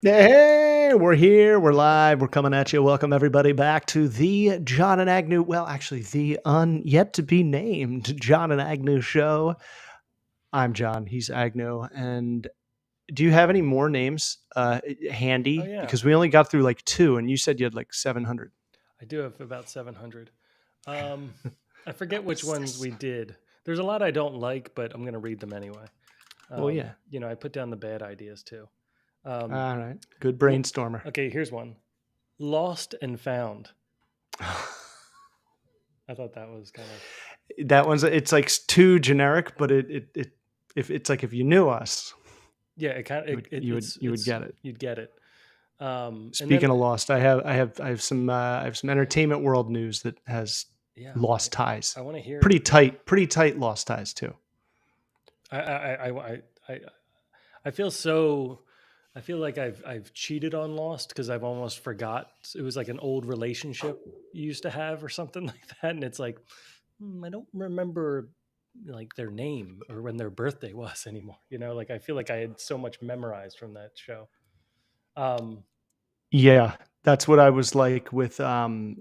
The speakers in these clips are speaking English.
Hey, we're here. We're live. We're coming at you. Welcome everybody back to the John and Agnew. Well, actually, the yet to be named John and Agnew show. I'm John. He's Agnew. And do you have any more names Oh handy? yeah, Because we only got through like two, and you said you had like 700. I do have about 700. Um, I forget which ones we did. There's a lot I don't like, but I'm gonna read them anyway. Well, yeah. I put down the bad ideas too. Um, All right. Good l- brainstormer. okay, here's one: Lost and Found. I thought that was kind of That one's it's like too generic, but it if it's like if you knew us, yeah. It kind of you would get it. you'd get it. And Speaking then of Lost, I have some entertainment world news that has yeah, Lost ties. I want to hear. Pretty tight Lost ties too. I I feel so. I feel like I've cheated on Lost because I've almost forgot it was like an old relationship you used to have or something like that, and it's like I don't remember like their name or when their birthday was anymore. Like I feel like I had so much memorized from that show. Um, Yeah, that's what I was like with the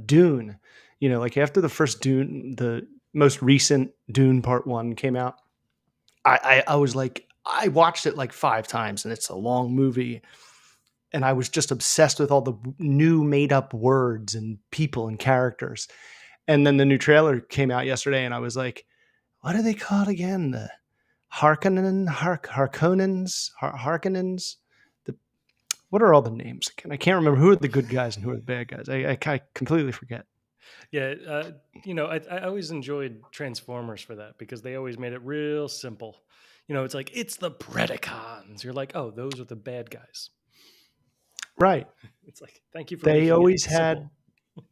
Dune. Like after the first Dune, the most recent Dune Part One came out, I was like, I watched it like 5 times, and it's a long movie, and I was just obsessed with all the new made up words and people and characters. And then the new trailer came out yesterday, and I was like, what are they called again? The Harkonnens. The what are all the names again? I can't remember who are the good guys and who are the bad guys. I completely forget. yeah, I always enjoyed Transformers for that because they always made it real simple. It's like it's the Predacons. You're like, oh, those are the bad guys. Right. It's like, thank you for They making it always simple. had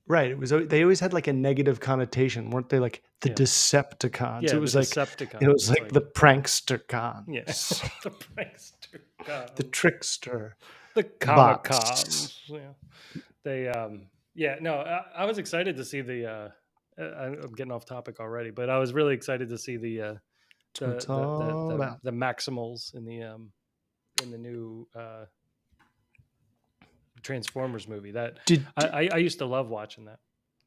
right. It was they always had like a negative connotation, weren't they? Like the Yeah. Decepticons. It Yeah, the was like it Decepticons. was It's like like, the yeah, Prankstercons, the prankster the cons, Trickster the bots. Comicons. Yeah, they, yeah, no, I was excited to see I'm getting off topic already, but I was really excited to see That's what it's all about. the Maximals in the new Transformers movie. That Did I used to love watching that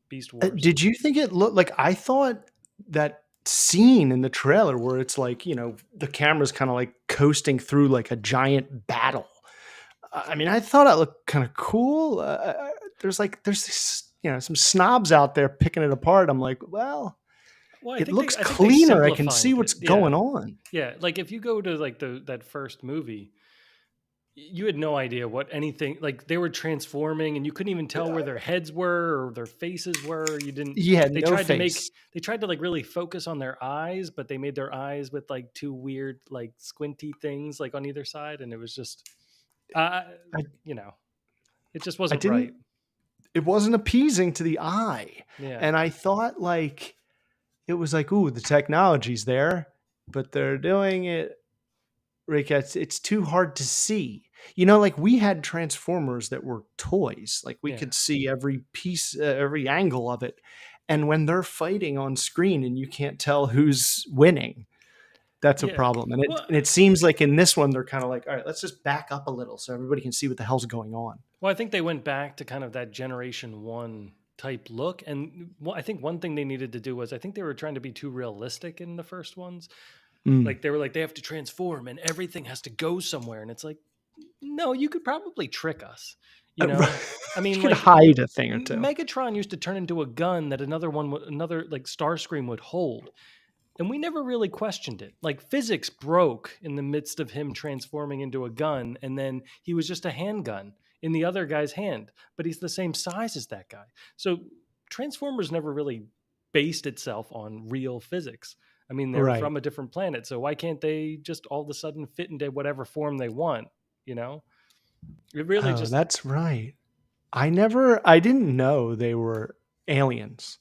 Beast Wars. Did you think it looked like I thought that scene in the trailer where it's like, the camera's kind of like coasting through like a giant battle. I mean, I thought it looked kind of cool. There's this, some snobs out there picking it apart. I'm like, well, Well, it looks I think they cleaner. I can see simplified it. what's Yeah, going on. yeah. Like if you go to like that first movie, you had no idea what anything like they were transforming, and you couldn't even tell where their heads were or their faces were. You didn't. Yeah, They no tried to make face. they tried to like really focus on their eyes, but they made their eyes with like two weird like squinty things like on either side, and it was just, uh, I, you know, it just I wasn't didn't, right. it wasn't appeasing to the eye. Yeah, And I thought like, it was like, ooh, the technology's there, but they're doing it, Rick, it's too hard to see. Like we had Transformers that were toys. Like we yeah, could see every piece, every angle of it. And when they're fighting on screen and you can't tell who's winning, that's a yeah. problem. And it Well, and it seems like in this one they're kind of like, all right, let's just back up a little so everybody can see what the hell's going on. Well, I think they went back to kind of that Generation One type look, and I think one thing they needed to do was I think they were trying to be too realistic in the first ones. Mm. Like they were like they have to transform and everything has to go somewhere, and it's like no, you could probably trick us. You know, I You mean, could like hide a thing or two. Megatron used to turn into a gun that another like Starscream would hold, and we never really questioned it. Like physics broke in the midst of him transforming into a gun, and then he was just a handgun in the other guy's hand, but he's the same size as that guy. So Transformers never really based itself on real physics. I mean, they're Right. from a different planet, so why can't they just all of a sudden fit into whatever form they want? You know, it really Oh, just that's right. I didn't know they were aliens.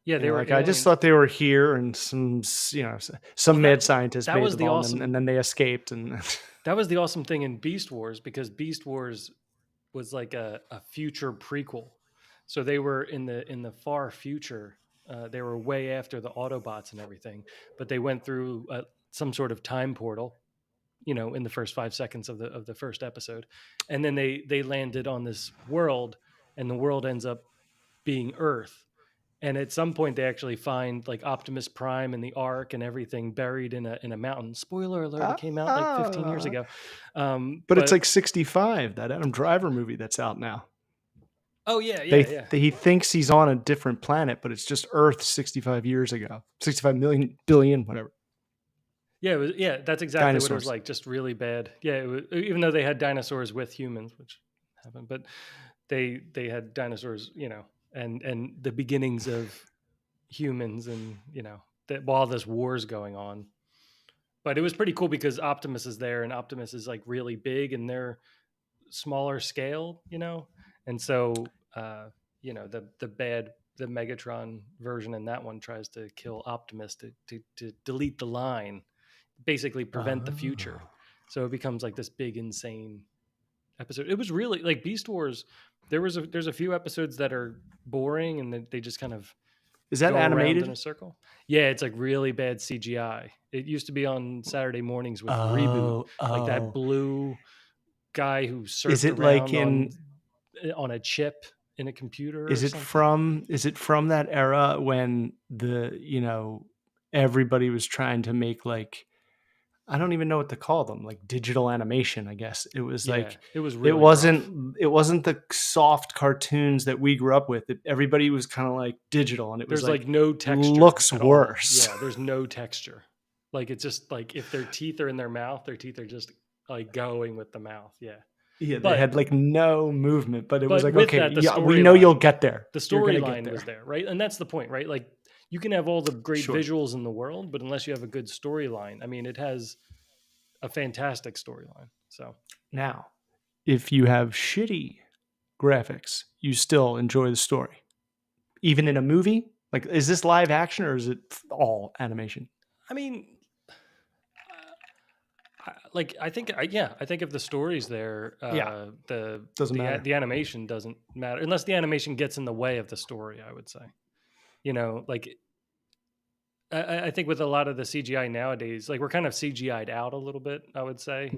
yeah, they were Like I just aliens. thought they were here and some Well, mad scientist that made was them the all, and awesome then they escaped. And that was the awesome thing in Beast Wars because Beast Wars was like a future prequel. So they were in the far future. They were way after the Autobots and everything, but they went through some sort of time portal, in the first 5 seconds of the first episode, and then they landed on this world, and the world ends up being Earth. And at some point, they actually find like Optimus Prime and the Ark and everything buried in a mountain. Spoiler alert! It came out like 15 years ago. But it's like 65, that Adam Driver movie that's out now. Oh yeah. He thinks he's on a different planet, but it's just Earth 65 years ago, 65 million billion, whatever. Yeah, that's exactly Dinosaurs. what it was like. Just really bad. Yeah, even though they had dinosaurs with humans, which happened, but they had dinosaurs, and the beginnings of humans, and that while this war's going on. But it was pretty cool because Optimus is there, and Optimus is like really big, and they're smaller scale, and so the Megatron version in that one tries to kill Optimus to delete the line, basically prevent the future. So it becomes like this big insane episode. It was really like Beast Wars. There's a few episodes that are boring, and they just kind of is that go animated around in a circle. Yeah, it's like really bad CGI. It used to be on Saturday mornings with Reboot, like that blue guy who surfed is it around like on a chip in a computer. Is it from that era when everybody was trying to make like, I don't even know what to call them, like digital animation, I guess. It was like it was really it wasn't the soft cartoons that we grew up with. Everybody was kind of like digital, and there's like no texture. Looks worse. Yeah, there's no texture. Like it's just like if their teeth are in their mouth, their teeth are just like going with the mouth. Yeah. Yeah, they had like no movement, but it was like, okay, we know you'll get there. The storyline was there, right? And that's the point, right? Like you can have all the great visuals in the world, but unless you have a good storyline, I mean, it has a fantastic storyline. So now, if you have shitty graphics, you still enjoy the story, even in a movie. Like, is this live action or is it all animation? I mean, I think if the story's there, the animation doesn't matter unless the animation gets in the way of the story. I would say, like I think with a lot of the CGI nowadays, like we're kind of CGI'd out a little bit. I would say,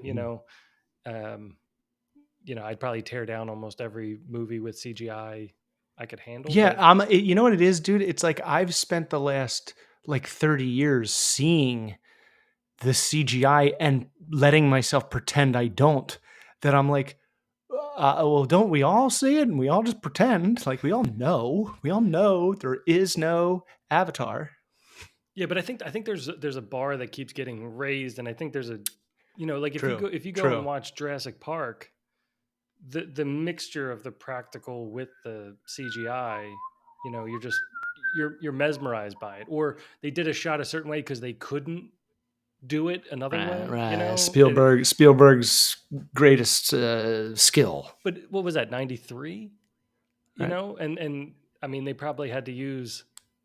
I'd probably tear down almost every movie with CGI I could handle. Yeah, you know what it is, dude? It's like I've spent the last like 30 years seeing the CGI and letting myself pretend I don't, that I'm like, well, don't we all see it and we all just pretend? Like we all know there is no Avatar. Yeah, but I think there's a bar that keeps getting raised, and I think there's a, like if you go and watch Jurassic Park, the mixture of the practical with the CGI, you're mesmerized by it. Or they did a shot a certain way because they couldn't do it another way. Right. Spielberg's greatest skill. But what was that, 93? You know, and I mean, they probably had to use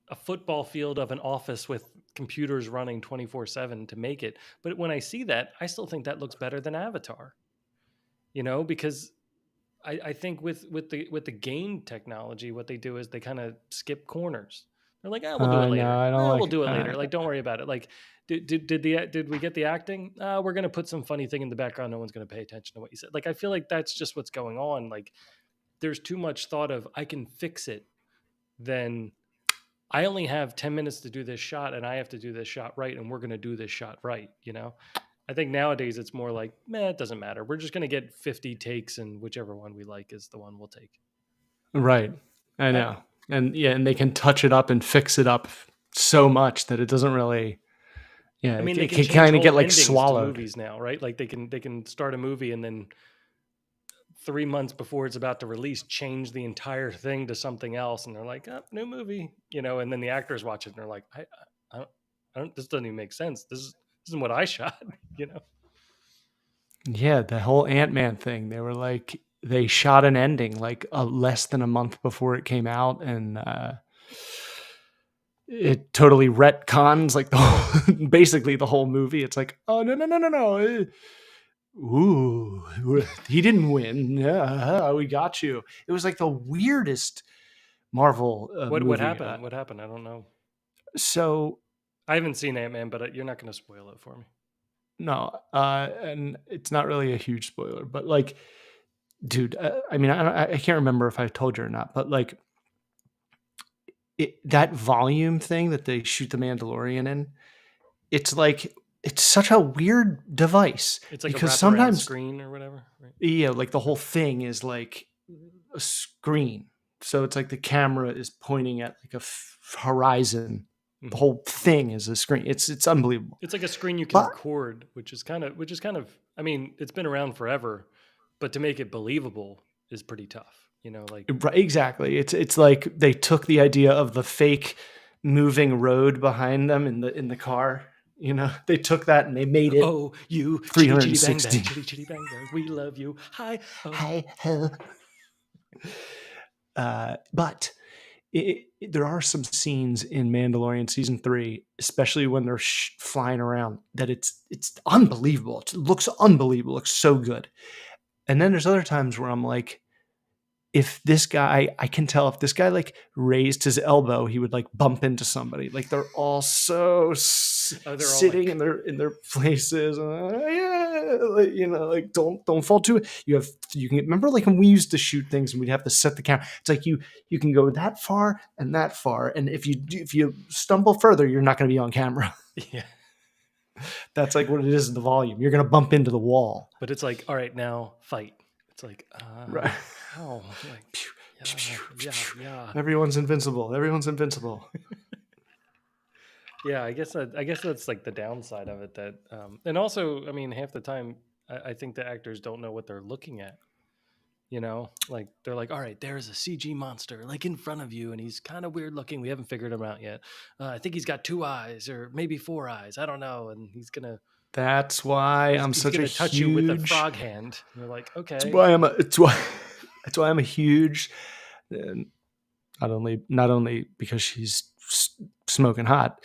a football field of an office with computers running 24/7 to make it. But when I see that, I still think that looks better than Avatar. Because I think with the game technology, what they do is they kind of skip corners. They're like, we'll do it later. We'll do it later. Like, don't worry about it. Like, did we get the acting? We're gonna put some funny thing in the background. No one's gonna pay attention to what you said. Like, I feel like that's just what's going on. Like, there's too much thought of I can fix it. Then I only have 10 minutes to do this shot, and I have to do this shot right, and we're gonna do this shot right. I think nowadays it's more like, it doesn't matter. We're just gonna get 50 takes, and whichever one we like is the one we'll take. Right. I know. And they can touch it up and fix it up so much that it doesn't really. Yeah, I mean, it can kind of get like swallowed. Movies now, right? Like they can start a movie and then 3 months before it's about to release, change the entire thing to something else, and they're like, new movie, and then the actors watch it and they're like, I don't. This doesn't even make sense. This isn't what I shot, Yeah, the whole Ant-Man thing. They were like, they shot an ending like less than a month before it came out, and it totally retcons like basically the whole movie. It's like, oh no. Ooh, he didn't win. Yeah, we got you. It was like the weirdest Marvel movie. What happened? What happened? I don't know. So I haven't seen Ant-Man, but you're not going to spoil it for me. no, and it's not really a huge spoiler, but like, dude, I mean, I can't remember if I told you or not, but like, that volume thing that they shoot the Mandalorian in, it's like it's such a weird device It's like a because wraparound sometimes, screen or whatever, right? yeah, like the whole thing is like a screen. So it's like the camera is pointing at like a horizon. The Mhm. whole thing is a screen. It's unbelievable. It's like a screen you can But record, which is kind of. I mean, it's been around forever, but to make it believable is pretty tough. Like right, exactly. It's like they took the idea of the fake moving road behind them in the car. They took that and they made it oh, you chitty chitty bang bang, 360. chitty chitty bang bang, we love you. Hi, oh, Hi ho. But there are some scenes in Mandalorian season 3, especially when they're flying around, that it's unbelievable. It looks unbelievable. It looks so good. And then there's other times where I'm like, if this guy, I can tell if this guy like raised his elbow, he would like bump into somebody. Like they're all so they're all sitting like, in their places. Yeah, like don't fall to it. You can remember like when we used to shoot things and we'd have to set the camera. It's like you can go that far, and if you stumble further, you're not going to be on camera. yeah. That's like what it is in the volume. You're going to bump into the wall. But it's like, all right, now fight. It's like, Right. how? Like, yeah. Everyone's invincible. Everyone's invincible. Yeah, I guess that's like the downside of it. That and also, I mean, half the time, I think the actors don't know what they're looking at. Like they're like, all right, there's a CG monster like in front of you, and he's kind of weird looking. We haven't figured him out yet. I think he's got 2 eyes or maybe 4 eyes. I don't know, and he's gonna. That's why I'm He's such a gonna huge. touch you with a frog hand. And you're like, okay. That's why That's why I'm a huge. Not only because she's smoking hot,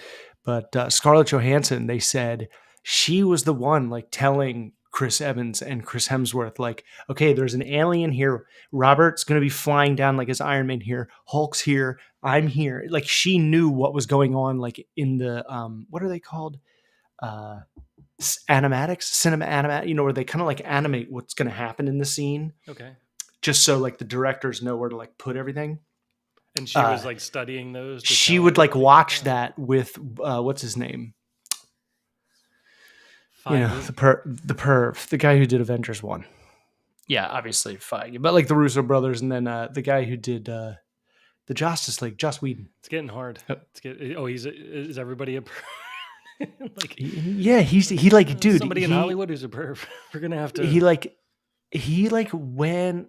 but Scarlett Johansson. They said she was the one like telling Chris Evans and Chris Hemsworth, like, okay, there's an alien here. Robert's going to be flying down like his Iron Man here. Hulk's here. I'm here. Like she knew what was going on. Like in the what are they called? Animatics, cinema animat, where they kind of like animate what's going to happen in the scene. Okay. Just so like the directors know where to like put everything. And she was like studying those. She would like watch that with what's his name? Feige. The perv, the guy who did Avengers 1. Yeah, obviously Feige, but like the Russo brothers, and then the guy who did the Justice League, Joss Whedon. It's getting hard. Is everybody a perv? Like, yeah, he like, dude, somebody in Hollywood who's a perv. We're gonna have to. He when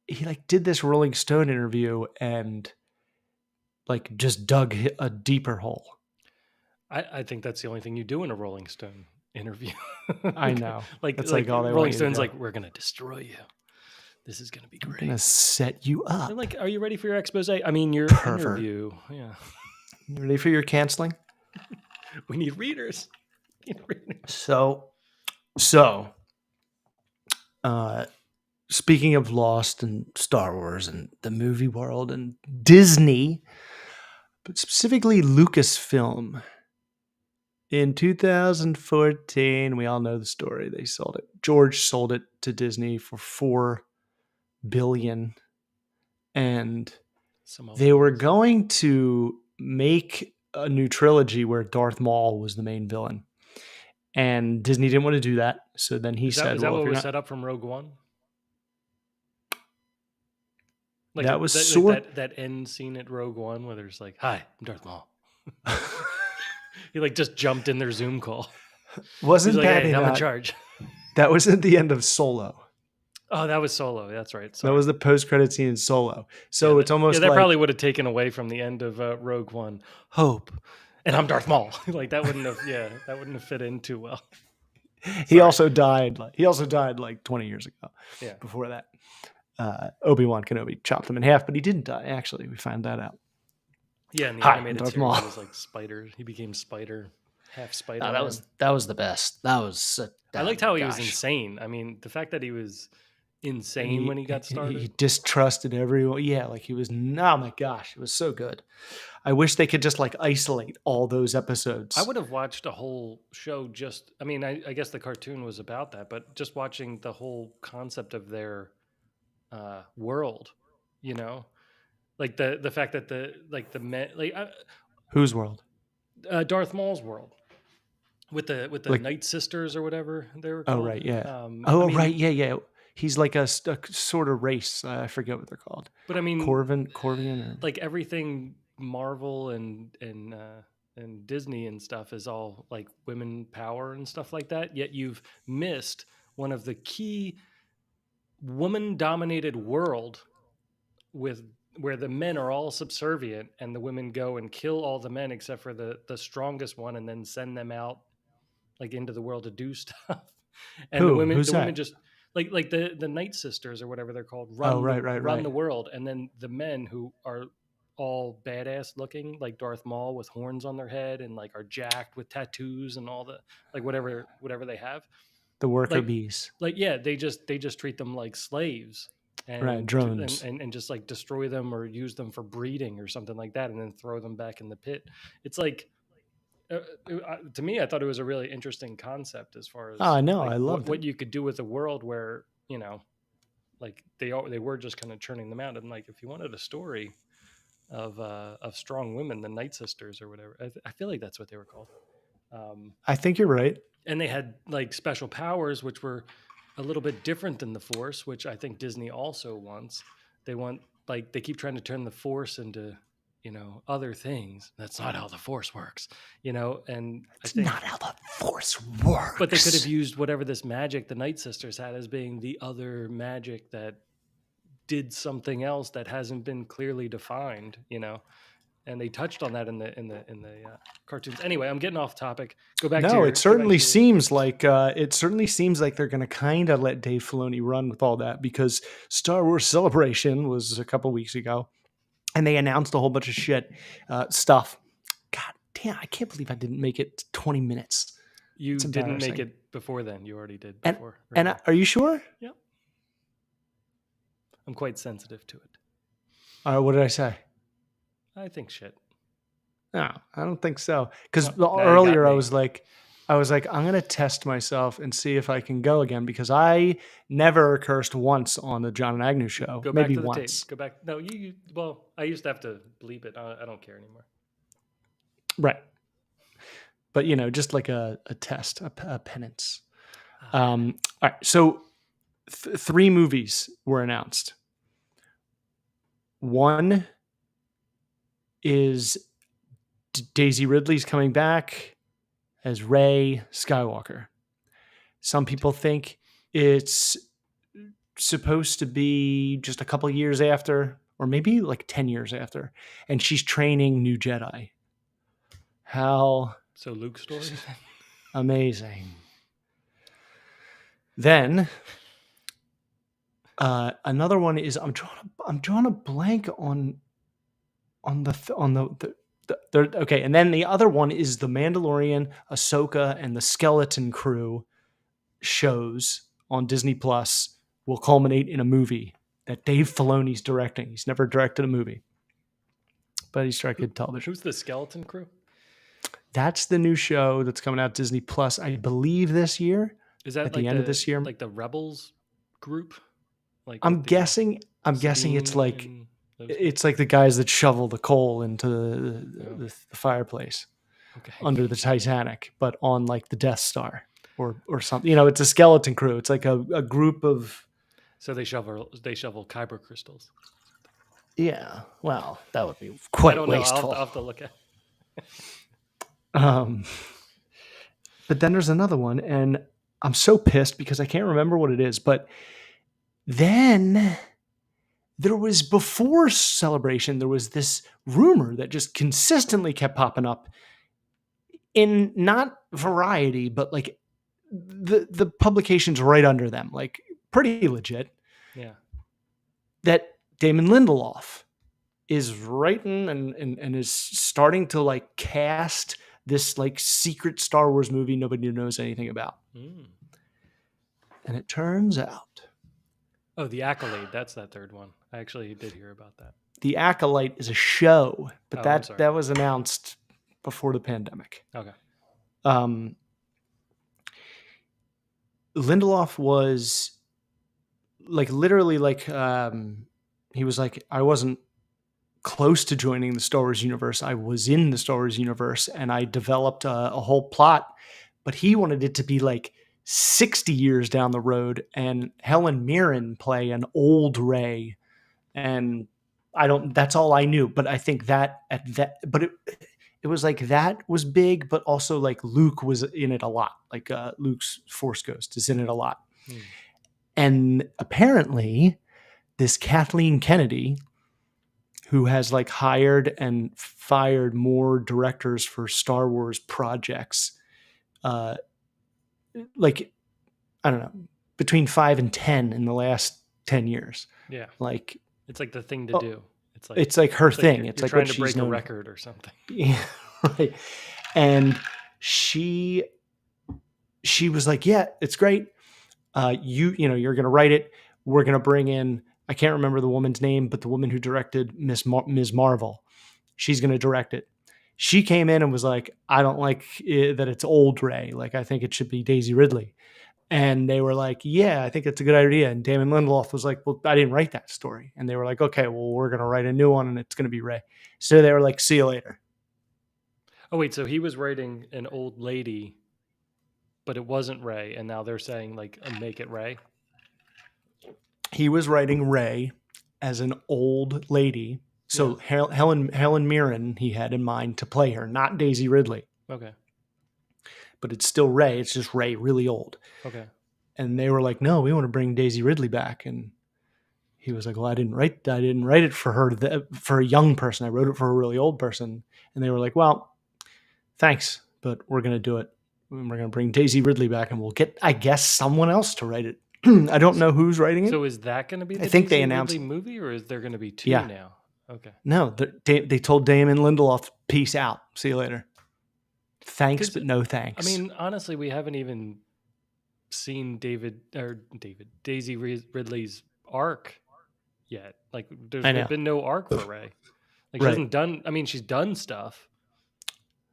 he like did this Rolling Stone interview and like just dug a deeper hole. I think that's the only thing you do in a Rolling Stone interview. I know. Like that's like all they Rolling want you to Stone's do. like, we're gonna destroy you. This is gonna be great. I'm gonna set you up. They're like, are you ready for your expose? I mean, your Pervert. interview. Yeah. You ready for your canceling? We need readers. So, speaking of Lost and Star Wars and the movie world and Disney, but specifically Lucasfilm, in 2014, we all know the story. They sold it. George sold it to Disney for $4 billion, and they were going to make a new trilogy where Darth Maul was the main villain. And Disney didn't want to do that. So then he said, is that what was set up from Rogue One? Like that was that end scene at Rogue One where there's like, hi, I'm Darth Maul. He like just jumped in their Zoom call. Wasn't like, that hey, I'm in charge? That was at the end of Solo. Oh, that was Solo. That's right. Sorry. That was the post-credit scene in Solo. So it's almost that probably would have taken away from the end of Rogue One. Hope. And I'm Darth Maul. Like that wouldn't have fit in too well. He also died like 20 years ago. Yeah. Before that. Obi-Wan Kenobi chopped him in half, but he didn't die, actually. We found that out. Yeah, in the animated series, he was like Spider. He became Spider, half Spider. That was the best. I liked how he was insane. I mean, the fact that he was insane when he got he started. distrusted everyone. Yeah, like he was. Oh my gosh, it was so good. I wish they could just like isolate all those I episodes. would have watched a whole show just. I mean, I guess the cartoon was about that, but just watching the whole concept of their world, you know, like the fact that the men like Whose world? Darth Maul's world with the Like, Night Sisters or whatever they were oh called. right, yeah. I Oh right, mean, yeah, yeah. He's like a sort of race. I forget what they're called. but I mean, Corvian, or like everything Marvel and Disney and stuff is all like women power and stuff like that. Yet you've missed one of the key woman dominated world with where the men are all subservient and the women go and kill all the men except for the strongest one and then send them out like into the world to do stuff. And who? Who's the women that? just like the Night Sisters or whatever they're called Oh right, right, run right. the world, and then the men who are all badass looking like Darth Maul with horns on their head and like are jacked with tattoos and all the like whatever they have, The worker like bees. yeah, they just treat them like slaves Right, and drones. and just like destroy them or use them for breeding or something like that and then throw them back in the pit. It's like to me, I thought it was a really interesting concept as far Oh, as I know. like I loved it. what you could do with a world where like they were just kind of churning them out. And like if you wanted a story of strong women, the Night Sisters or whatever, I feel like that's what they were called. I think you're right. And they had like special powers, which were a little bit different than the Force, which I think Disney also wants. They want like they keep trying to turn the Force into other things. That's not how the Force works, and I It's think not how the Force but they could have works. used whatever this magic the Night Sisters had as being the other magic that did something else that hasn't been clearly defined, and they touched on that in the cartoons. Anyway, I'm getting off topic. No, it Go back certainly to your seems like they're going to kind of let Dave Filoni run with all that, because Star Wars Celebration was a couple weeks ago, and they announced a whole bunch of shit stuff. God damn, I can't believe I didn't make it 20 minutes. You It's didn't make embarrassing. it before then. You already did And before. and earlier. are you sure? Yep. I'm quite sensitive to it. What did I say? I think shit. No, I don't think so. Because No, now you got earlier me. I was like, I'm gonna test myself and see if I can go again, because I never cursed once on the John and Agnew show. Go back Maybe to the once. tape. Go back. No, well, I used to have to bleep it. I don't care anymore. Right. But just like a test, a penance. Ah, All right. So 3 movies were announced. One is Daisy Ridley's coming back as Rey Skywalker. Some people think it's supposed to be just a couple years after, or maybe like 10 years after, and she's training new Jedi. How so Luke's story. amazing. Then another one is I'm drawing a blank on the okay, and then the other one is the Mandalorian, Ahsoka, and the Skeleton Crew shows on Disney Plus will culminate in a movie that Dave Filoni's directing. He's never directed a movie, but he's directed television. Who's the Skeleton Crew? That's the new show that's coming out Disney Plus, I believe, this year. Is that At like the end of this year, like the Rebels group? Like I'm with the, guessing it's Sabine like and those it's like the guys that shovel the coal into Oh. the fireplace guys? Okay. under the Titanic, but on like the Death Star or something. It's a skeleton crew. It's like a group of. So they shovel kyber crystals. Yeah, well, that would be I quite don't know. wasteful. I'll have to look at. But then there's another one, and I'm so pissed because I can't remember what it is. But then there was, before Celebration, there was this rumor that just consistently kept popping up in not Variety, but like the publications right under them, like pretty legit, Yeah. that Damon Lindelof is writing and is starting to like cast this like secret Star Wars movie nobody knows anything about. Mm. And it turns out Oh, The Accolade. That's that third one. I actually did hear about that. The Acolyte is a show, but Oh, I'm sorry. that was announced before the pandemic. Okay. Um, Lindelof was like literally like he was like, I wasn't close to joining the Star Wars universe. I was in the Star Wars universe and I developed a whole plot, but he wanted it to be like 60 years down the road and Helen Mirren play an old Rey. And I don't, that's all I knew. But I think that but it was like that was big, but also like Luke was in it a lot. Like Luke's Force Ghost is in it a lot. Hmm. And apparently, this Kathleen Kennedy, who has like hired and fired more directors for Star Wars projects, uh, like, I don't know, between 5 and 10 in the last 10 years. Yeah. Like, It's like the thing to do. It's like her thing. You're, It's you're like trying what to she's break a known for. record or something. Yeah, right. And she was like, yeah, it's great. You're going to write it. We're going to bring in, I can't remember the woman's name, but the woman who directed Ms. Marvel, she's going to direct it. She came in and was like, I don't like it, that it's old Rey. Like, I think it should be Daisy Ridley. And they were like, yeah, I think it's a good idea. And Damon Lindelof was like, well, I didn't write that story. And they were like, okay, well, we're going to write a new one and it's going to be Rey. So they were like, see you later. Oh, wait. So he was writing an old lady, but it wasn't Rey. And now they're saying, like, make it Rey. He was writing Rey as an old lady. So yeah. Helen Mirren he had in mind to play her, not Daisy Ridley. Okay. But it's still Rey. It's just Rey really old. Okay. And they were like, no, we want to bring Daisy Ridley back. And he was like, well, I didn't write it for her, for a young person. I wrote it for a really old person. And they were like, well, thanks, but we're going to do it. We're going to bring Daisy Ridley back and we'll get, I guess, someone else to write it. I don't know who's writing it. So is that going to be the Daisy Ridley movie, or is there going to be two now? Okay. No, they told Damon Lindelof, peace out. See you later. Thanks, but no thanks. I mean, honestly, we haven't even seen Daisy Ridley's arc yet. Like, there's been no arc for Rey. Like, she hasn't done. I mean, she's done stuff,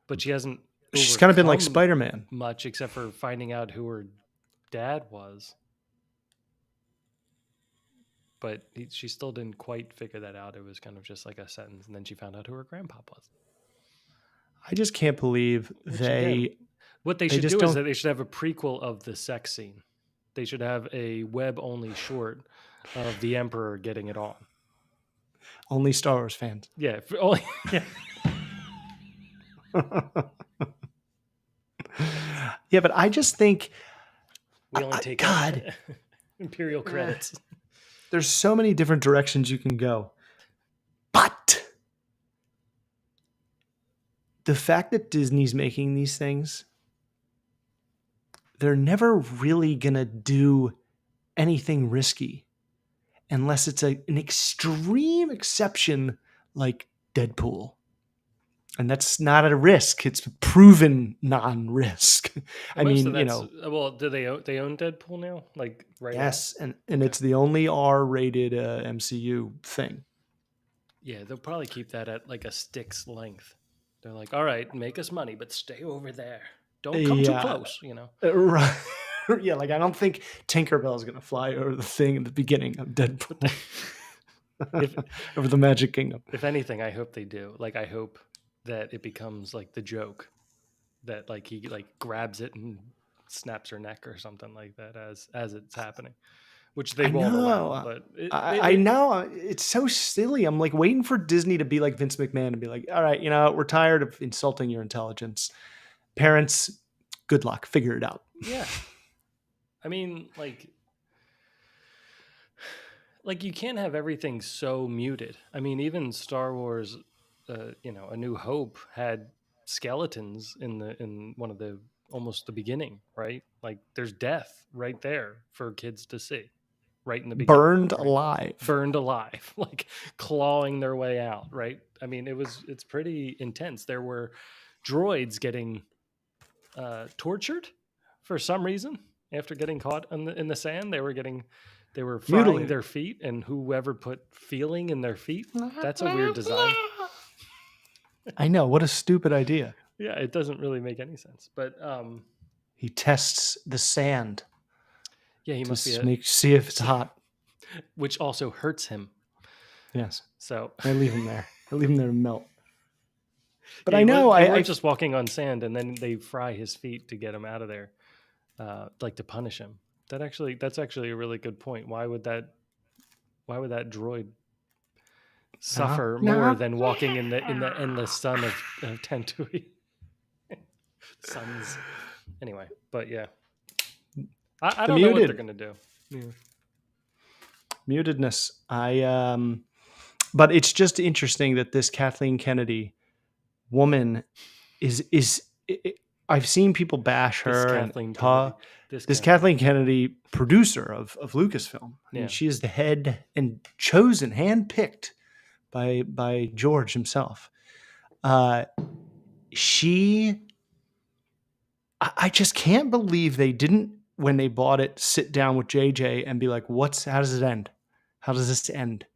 but she hasn't. She's kind of been like Spider-Man, much except for finding out who her dad was. But she still didn't quite figure that out. It was kind of just like a sentence, and then she found out who her grandpa was. I just can't believe what they should do is that they should have a prequel of the sex scene. They should have a web-only short of the Emperor getting it on. Only Star Wars fans. Yeah, only. Yeah. Yeah, but I just think we only take Imperial credits. There's so many different directions you can go. But the fact that Disney's making these things, they're never really going to do anything risky unless it's an extreme exception like Deadpool. And that's not a risk. It's proven non-risk. I mean, Well, do they own Deadpool now? Like yes, now? And it's the only R-rated MCU thing. Yeah, they'll probably keep that at like a stick's length. They're like, all right, make us money, but stay over there. Don't come too close, Right. Yeah, like I don't think Tinkerbell is going to fly over the thing in the beginning of Deadpool. Over the Magic Kingdom. If anything, I hope they do. Like, I hope that it becomes like the joke that like he like grabs it and snaps her neck or something like that as it's happening, which they won't allow. But I know it's so silly. I'm like waiting for Disney to be like Vince McMahon and be like, all right, we're tired of insulting your intelligence. Parents, good luck. Figure it out. Yeah. I mean, like you can't have everything so muted. I mean, even Star Wars, A New Hope had skeletons in one of the almost the beginning, right? Like there's death right there for kids to see, right in the beginning. Burned alive, like clawing their way out, right? I mean, it's pretty intense. There were droids getting tortured for some reason after getting caught in the sand. They They were frying Mutilated. their feet, and whoever put feeling in their feet, that's a weird design. I know, what a stupid idea. Yeah, it doesn't really make any sense. But He tests the sand yeah, he to must be see if it's hot. which also hurts him. Yes, So I leave him there. I leave him there to melt. But yeah, I know they I weren't just walking on sand, and then they fry his feet to get him out of there, like to punish him. That's actually a really good point. Why would that droid suffer more than walking in the endless sun of Tantui? Suns. Anyway, but yeah, I don't know what they're gonna do. Yeah. Mutedness. But it's just interesting that this Kathleen Kennedy woman is. I've seen people bash This her Kathleen and Kennedy. this Kathleen Kennedy, producer of Lucasfilm. I mean, Yeah. she is the head and chosen, handpicked by George himself. I just can't believe they didn't, when they bought it, sit down with JJ and be like, how does it end? How does this end?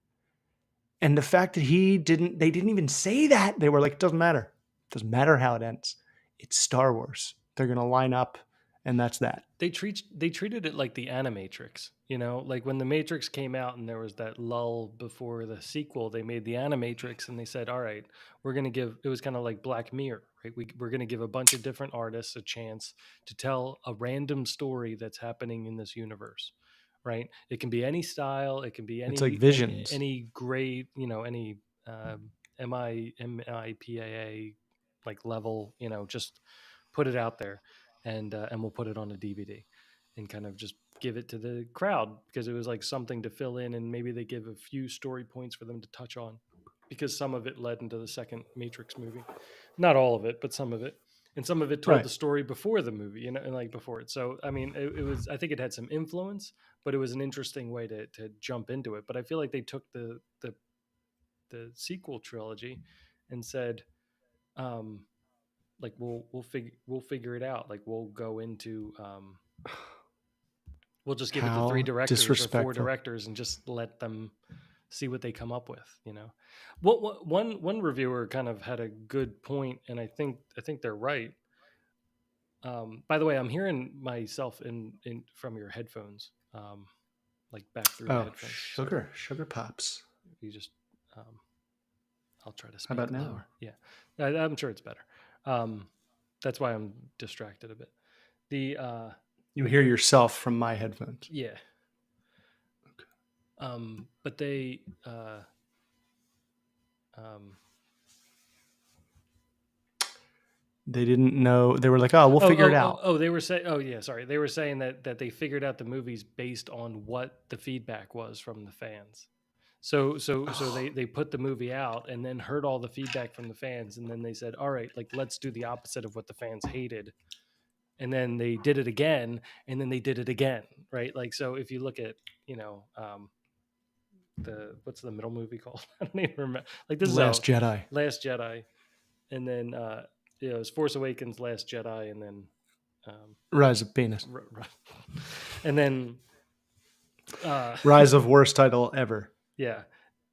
And the fact that they didn't even say that. They were like, it doesn't matter. It doesn't matter how it ends. It's Star Wars. They're going to line up, and that's that. They treated it like the Animatrix, like when the Matrix came out and there was that lull before the sequel, they made the Animatrix and they said, all right, we're going to give, it was kind of like Black Mirror, right? We're going to give a bunch of different artists a chance to tell a random story that's happening in this universe, right? It can be any style. It can be any, It's like Visions. any grade, any MIPAA like level, just put it out there. And we'll put it on a DVD and kind of just give it to the crowd because it was like something to fill in, and maybe they give a few story points for them to touch on because some of it led into the second Matrix movie. Not all of it, but some of it. And some of it told the story before the movie, and like before it. So, I mean, it was, I think it had some influence, but it was an interesting way to jump into it. But I feel like they took the sequel trilogy and said, like we'll figure it out. Like we'll go into we'll just give it to 3 directors or 4 directors and just let them see what they come up with. One reviewer kind of had a good point, and I think they're right. By the way, I'm hearing myself in from your headphones, like back through the headphones. Sugar pops. You just I'll try to speak. How about lower. Now? Yeah, I'm sure it's better. That's why I'm distracted a bit. You hear yourself from my headphones. Yeah. Okay. But they didn't know. They were like, "Oh, we'll figure it out." They were saying, "Oh yeah, sorry." They were saying that they figured out the movies based on what the feedback was from the fans. So they put the movie out and then heard all the feedback from the fans, and then they said, all right, like let's do the opposite of what the fans hated. And then they did it again, and then they did it again, right? Like, so if you look at, what's the middle movie called? I don't even remember. Like this Last Jedi. Last Jedi. And then it was Force Awakens, Last Jedi, and then Rise of Penis. And then Rise of worst title ever. Yeah.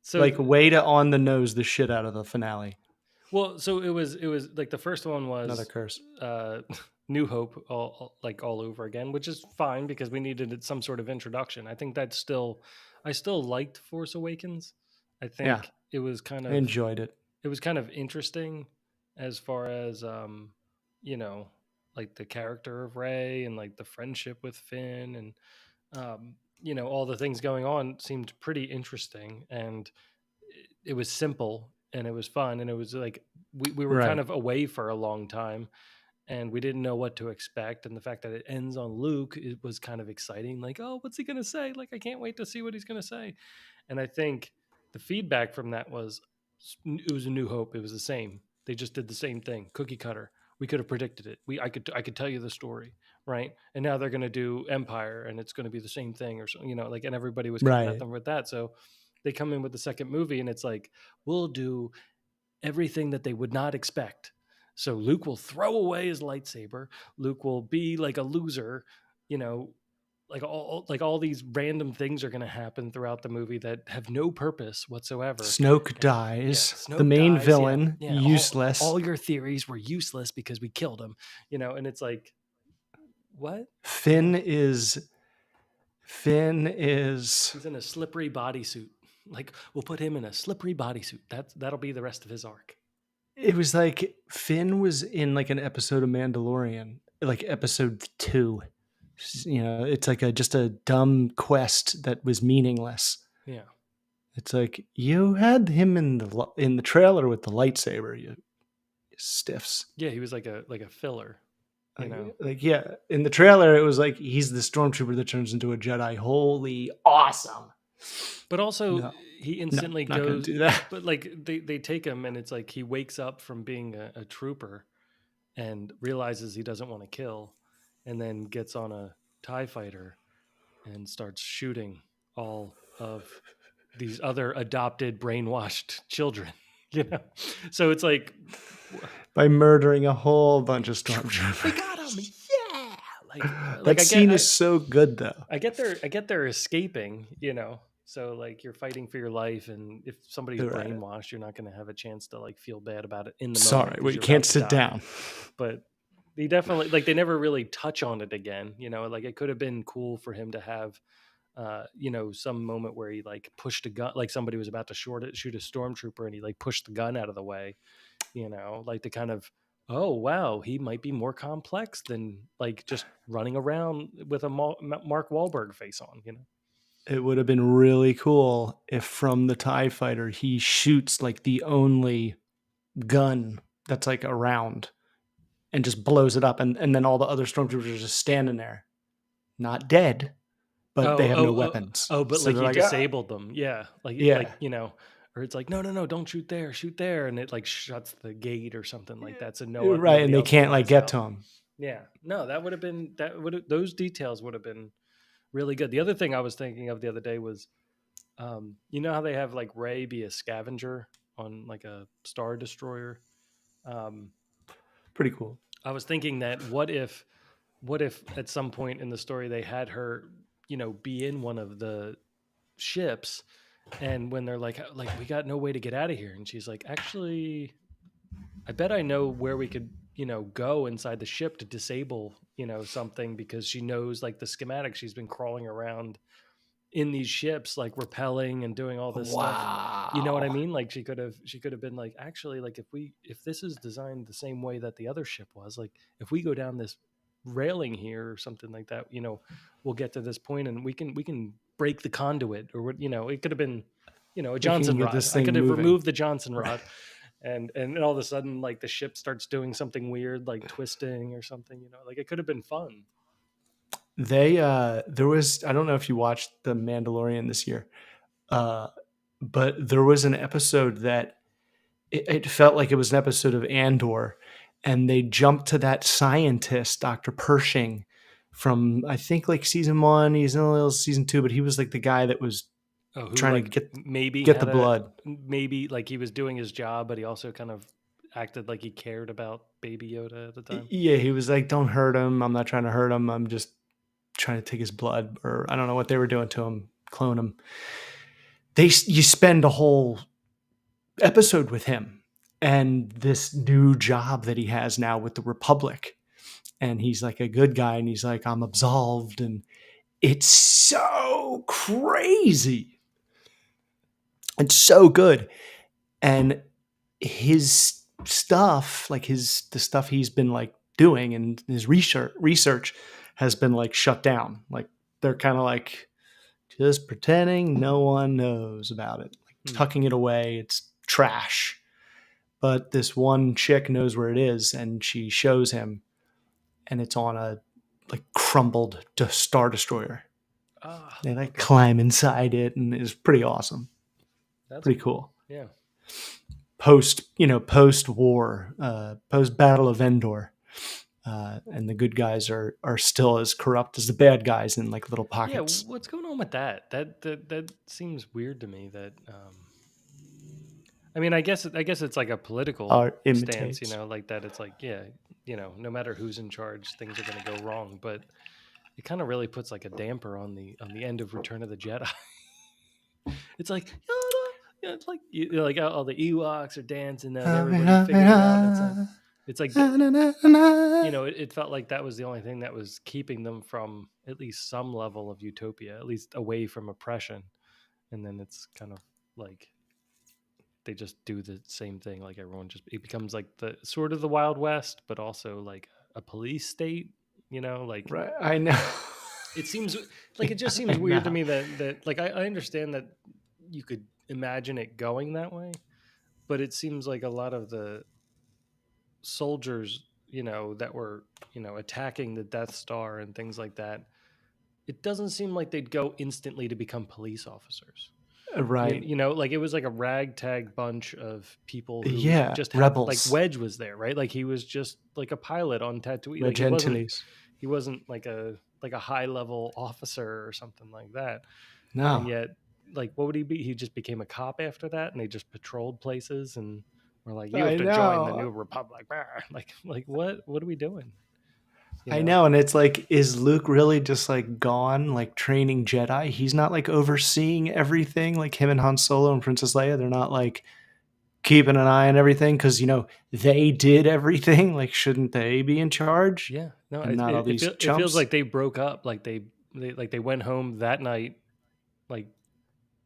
So like way to on the nose the shit out of the finale. Well, so it was like the first one was another curse. New Hope all over again, which is fine because we needed some sort of introduction. I think I still liked Force Awakens. I think it was kind of, I enjoyed it. It was kind of interesting as far as like the character of Rey and like the friendship with Finn and all the things going on seemed pretty interesting, and it was simple and it was fun, and it was like we were kind of away for a long time and we didn't know what to expect, and the fact that it ends on Luke, it was kind of exciting, like, oh, what's he gonna say? Like, I can't wait to see what he's gonna say. And I think the feedback from that was it was A New Hope. It was the same. They just did the same thing, cookie cutter. We could have predicted it. I could tell you the story, right? And now they're going to do Empire, and it's going to be the same thing, or so, like, and everybody was coming at them with that. So they come in with the second movie, and it's like, we'll do everything that they would not expect. So Luke will throw away his lightsaber. Luke will be like a loser, like all these random things are going to happen throughout the movie that have no purpose whatsoever. Snoke Yeah, dies. The Snoke main dies. villain, Yeah, useless. all your theories were useless because we killed him. And it's like, what? Finn is Finn is He's in a slippery bodysuit. Like, we'll put him in a slippery bodysuit. That'll be the rest of his arc. It was like Finn was in like an episode of Mandalorian, like episode 2. It's like just a dumb quest that was meaningless. Yeah. It's like you had him in the trailer with the lightsaber, you stiffs. Yeah, he was like a filler. Yeah, in the trailer it was like he's the stormtrooper that turns into a Jedi. Holy awesome! But also No, he instantly not gonna goes. do that. But like they take him, and it's like he wakes up from being a trooper, and realizes he doesn't want to kill, and then gets on a TIE fighter, and starts shooting all of these other adopted, brainwashed children. So it's like By murdering a whole bunch of we stormtroopers. got him. Yeah, That scene is so good though. I get they're escaping, So like you're fighting for your life, and if somebody's Right. brainwashed, you're not going to have a chance to like feel bad about it in the moment. Sorry, 'cause well, you you're can't about to sit die. down. But they definitely they never really touch on it again. Like it could have been cool for him to have, some moment where he like pushed a gun, like somebody was about to shoot a stormtrooper, and he like pushed the gun out of the way. Like to kind of, oh wow, he might be more complex than like just running around with a Mark Wahlberg face on. It would have been really cool if from the TIE fighter he shoots like the only gun that's like around and just blows it up, and then all the other stormtroopers are just standing there, not dead, but they have no weapons. But So like they're he "Ah." disabled them. Yeah. Yeah. Or it's like, no, don't shoot there. And it like shuts the gate or something like that. So Right, and they can't like get to him. Yeah. No, those details would have been really good. The other thing I was thinking of the other day was, how they have like Rey be a scavenger on like a Star Destroyer. Pretty cool. I was thinking that what if at some point in the story they had her, be in one of the ships, and when they're like we got no way to get out of here, and she's like, actually, I bet I know where we could, go inside the ship to disable, something, because she knows like the schematics. She's been crawling around in these ships, like rappelling and doing all this stuff. You know what I mean? Like she could have been like, actually, like if this is designed the same way that the other ship was, like if we go down this railing here or something like that, we'll get to this point and we can break the conduit, or it could have been, a Johnson rod. I could have removed the Johnson rod. And all of a sudden, like the ship starts doing something weird, like twisting or something, like it could have been fun. There was, I don't know if you watched The Mandalorian this year, but there was an episode that it felt like it was an episode of Andor, and they jumped to that scientist, Dr. Pershing, from I think like season 1. He's in a little season 2, but he was like the guy that was trying to get the blood. Maybe like he was doing his job, but he also kind of acted like he cared about Baby Yoda at the time. Yeah, he was like, "Don't hurt him. I'm not trying to hurt him. I'm just trying to take his blood," or I don't know what they were doing to him, clone him. You spend a whole episode with him and this new job that he has now with the Republic, and he's like a good guy, and he's like, "I'm absolved," and it's so crazy. It's so good, and his stuff, like the stuff he's been like doing, and his research has been like shut down. Like they're kind of like just pretending no one knows about it, like tucking it away. It's trash. But this one chick knows where it is, and she shows him, and it's on a like crumbled Star Destroyer. They like climb inside it, and it's pretty awesome. That's pretty cool. Yeah. Post war, post Battle of Endor. And the good guys are still as corrupt as the bad guys in like little pockets. Yeah, what's going on with that? That seems weird to me. That I mean, I guess it's like a political stance, like that. It's like, yeah, no matter who's in charge, things are going to go wrong. But it kind of really puts like a damper on the end of Return of the Jedi. It's like Yoda, it's like like all the Ewoks are dancing and everybody figured it out. And it's like it felt like that was the only thing that was keeping them from at least some level of utopia, at least away from oppression. And then it's kind of like they just do the same thing. Like everyone it becomes like the sort of the Wild West, but also like a police state. Like Right. I know. it seems like it just seems weird to me that like I understand that you could imagine it going that way, but it seems like a lot of the soldiers, that were, attacking the Death Star and things like that, it doesn't seem like they'd go instantly to become police officers. Right. Like it was like a ragtag bunch of people who just rebels. Like Wedge was there, right? Like he was just like a pilot on Tatooine. Wedge Like Antilles. he wasn't like a high level officer or something like that. No. And yet, like, what would he be? He just became a cop after that, and they just patrolled places and were like, "You have to join the New Republic." Like what? What are we doing? I know, and it's like, is Luke really just like gone, like training Jedi? He's not like overseeing everything, like him and Han Solo and Princess Leia. They're not like keeping an eye on everything because they did everything. Like, shouldn't they be in charge? Yeah, no, it feels like they broke up. Like they went home that night, like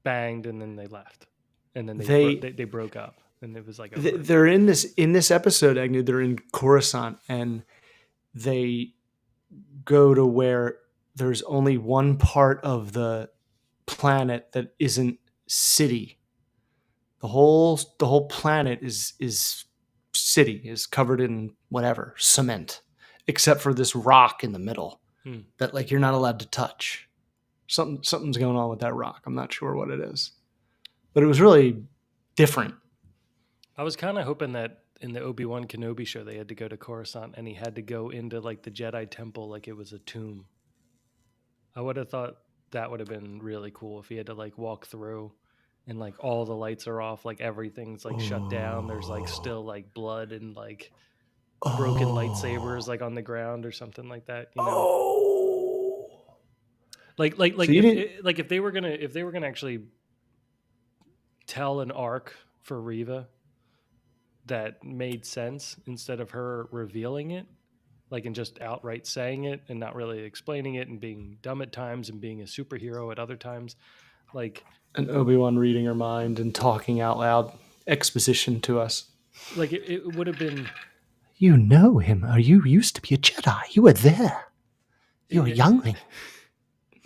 banged, and then they left, and then they broke up, and it was like they're in this episode, Agnew. They're in Coruscant, and they go to where there's only one part of the planet that isn't city. The whole planet is city, is covered in whatever cement, except for this rock in the middle that like you're not allowed to touch. Something's going on with that rock. I'm not sure what it is, but it was really different. I was kind of hoping that in the Obi-Wan Kenobi show, they had to go to Coruscant and he had to go into like the Jedi temple like it was a tomb. I would have thought that would have been really cool if he had to like walk through and like all the lights are off, like everything's like shut down. There's like still like blood and like broken lightsabers like on the ground or something like that. Like so if they were gonna actually tell an arc for Reva that made sense instead of her revealing it, like, and just outright saying it and not really explaining it and being dumb at times and being a superhero at other times, like an Obi-Wan reading her mind and talking out loud exposition to us. Like it would have been. You know him, or you used to be a Jedi. You were there. You're a youngling.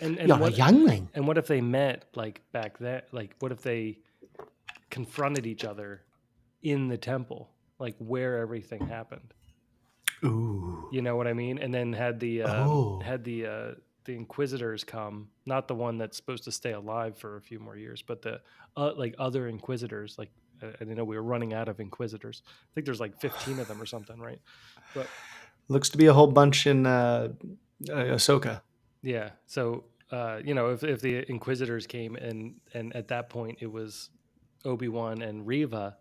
And you're a youngling. And what if they met like back then? Like, what if they confronted each other in the temple, like where everything happened? Ooh, you know what I mean? And then had the Inquisitors come, not the one that's supposed to stay alive for a few more years, but the like other Inquisitors. Like I know we were running out of Inquisitors. I think there's like 15 of them or something, right? But looks to be a whole bunch in Ahsoka. Yeah. So if the Inquisitors came and at that point it was Obi-Wan and Reva.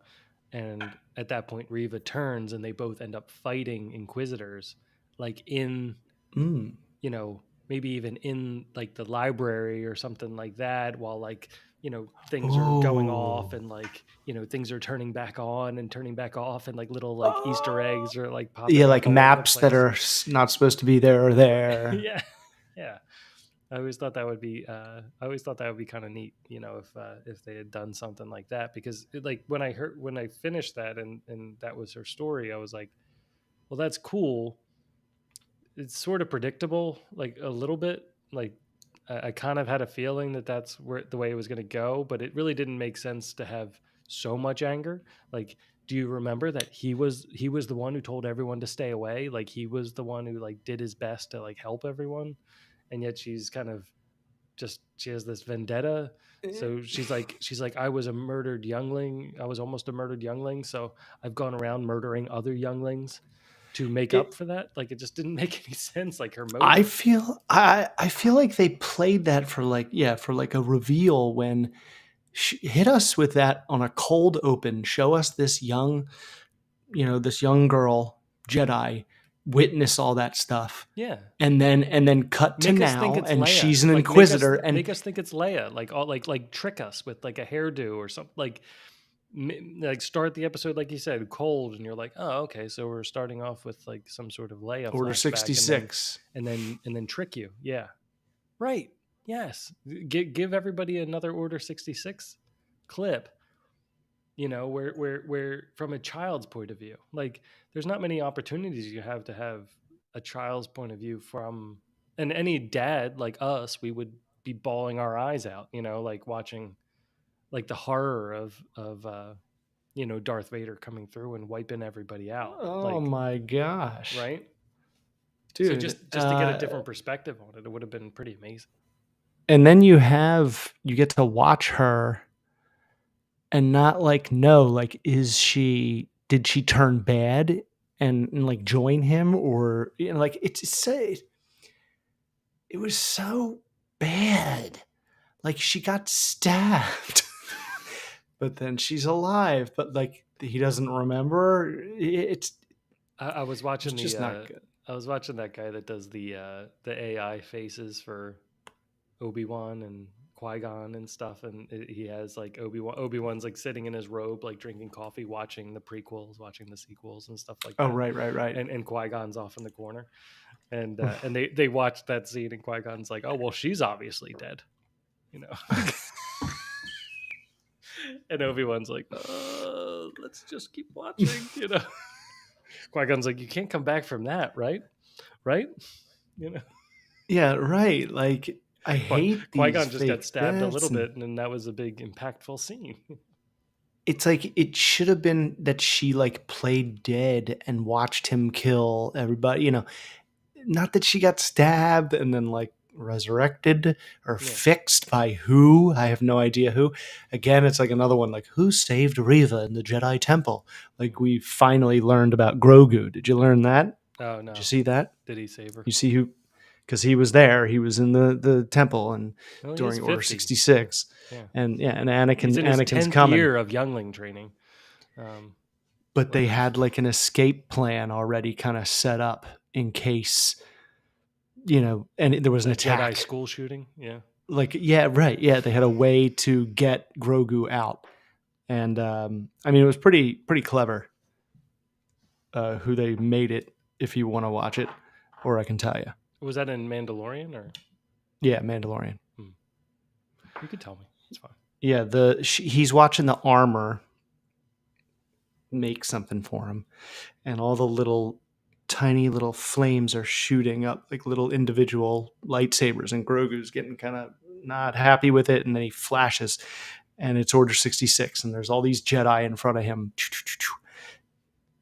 And at that point, Reva turns and they both end up fighting Inquisitors, like in, maybe even in like the library or something like that, while like, things are going off and like, things are turning back on and turning back off and like little like Easter eggs are like popping. Yeah, like maps that are not supposed to be there or there. Yeah. Yeah. I always thought that would be kind of neat, if they had done something like that, because when I finished that and that was her story, I was like, well, that's cool. It's sort of predictable, like a little bit. Like I kind of had a feeling that that's the way it was going to go, but it really didn't make sense to have so much anger. Like, do you remember that he was the one who told everyone to stay away? Like he was the one who like did his best to like help everyone. And yet she's kind of she has this vendetta. So she's like, I was almost a murdered youngling. So I've gone around murdering other younglings to make up for that. Like, it just didn't make any sense. Like her motive. I feel like they played that for a reveal when she hit us with that on a cold open, show us this young girl Jedi witness all that stuff, Yeah. and then cut to Make us think now, it's and Leia. she's an Like inquisitor, and make us think it's Leia. Like all like trick us with like a hairdo or something. Like start the episode like you said, cold, and you're like, oh, okay, so we're starting off with like some sort of Leia Order flashback, 66. and then trick you. Yeah, right. Yes, give everybody another Order 66 clip. You know, where from a child's point of view, like there's not many opportunities you have to have a child's point of view from, and any dad like us, we would be bawling our eyes out, you know, like watching like the horror of you know, Darth Vader coming through and wiping everybody out. Oh Like, my gosh, right? dude! So just to get a different perspective on it, it would have been pretty amazing. And then you get to watch her, and not like know, like, did she turn bad and like join him, or you know, like it was so bad. Like she got stabbed, but then she's alive, but like he doesn't remember. I was watching It's just not good. I was watching that guy that does the AI faces for Obi-Wan and Qui-Gon and stuff, and he has like Obi-Wan's like sitting in his robe, like drinking coffee, watching the prequels, watching the sequels and stuff like that. Oh, right. And Qui-Gon's off in the corner, and they watched that scene, and Qui-Gon's like, oh well, she's obviously dead, you know. And Obi-Wan's like, let's just keep watching, you know. Qui-Gon's like, you can't come back from that, right? You know. Yeah, right. Like I hate Qui-Gon these just got fake stabbed a deaths, little and bit, and then that was a big impactful scene. it's like it should have been that she like played dead and watched him kill everybody, you know. Not that she got stabbed and then like resurrected or Yeah. fixed by who. I have no idea who. Again, it's like another one, like who saved Reva in the Jedi Temple? Like we finally learned about Grogu. Did you learn that? Oh no! Did you see that? Did he save her? You see who? Because he was there. He was in the temple and Well, he during is Order 50. 66. Yeah. And Anakin, He's in his Anakin's 10th coming. year of youngling training. But they had like an escape plan already kind of set up in case, you know, and there was an attack. Jedi school shooting. Yeah. Like, yeah, right. Yeah, they had a way to get Grogu out. And I mean, it was pretty clever who they made it, if you want to watch it, or I can tell you. Was that in Mandalorian or? Yeah, Mandalorian. You could tell me. It's fine. Yeah, he's watching the armor make something for him, and all the tiny little flames are shooting up like little individual lightsabers, and Grogu's getting kind of not happy with it, and then he flashes, and it's Order 66, and there's all these Jedi in front of him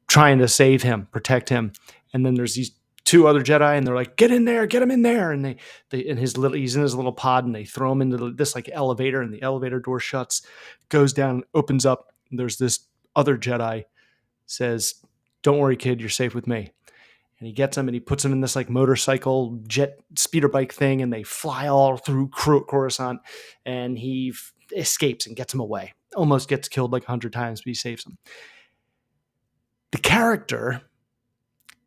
trying to save him, protect him, and then there's these two other Jedi, and they're like, get in there, get him in there, and he's in his little pod, and they throw him into this like elevator, and the elevator door shuts, goes down, opens up, and there's this other Jedi, says, don't worry, kid, you're safe with me. And he gets him and he puts him in this like motorcycle jet speeder bike thing, and they fly all through Coruscant, and he escapes and gets him away. Almost gets killed like 100 times, but he saves him. The character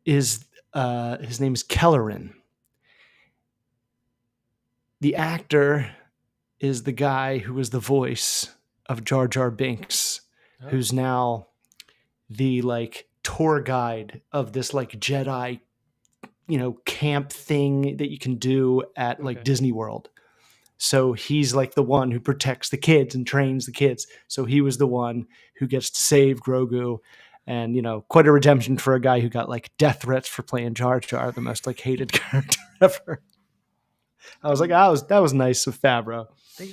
is, his name is Kelleran. The actor is the guy who was the voice of Jar Jar Binks, who's now the like tour guide of this like Jedi, you know, camp thing that you can do at like Disney World. So he's like the one who protects the kids and trains the kids. So he was the one who gets to save Grogu, and you know, quite a redemption for a guy who got like death threats for playing Jar Jar, the most like hated character ever. I was like, that was nice of Favreau.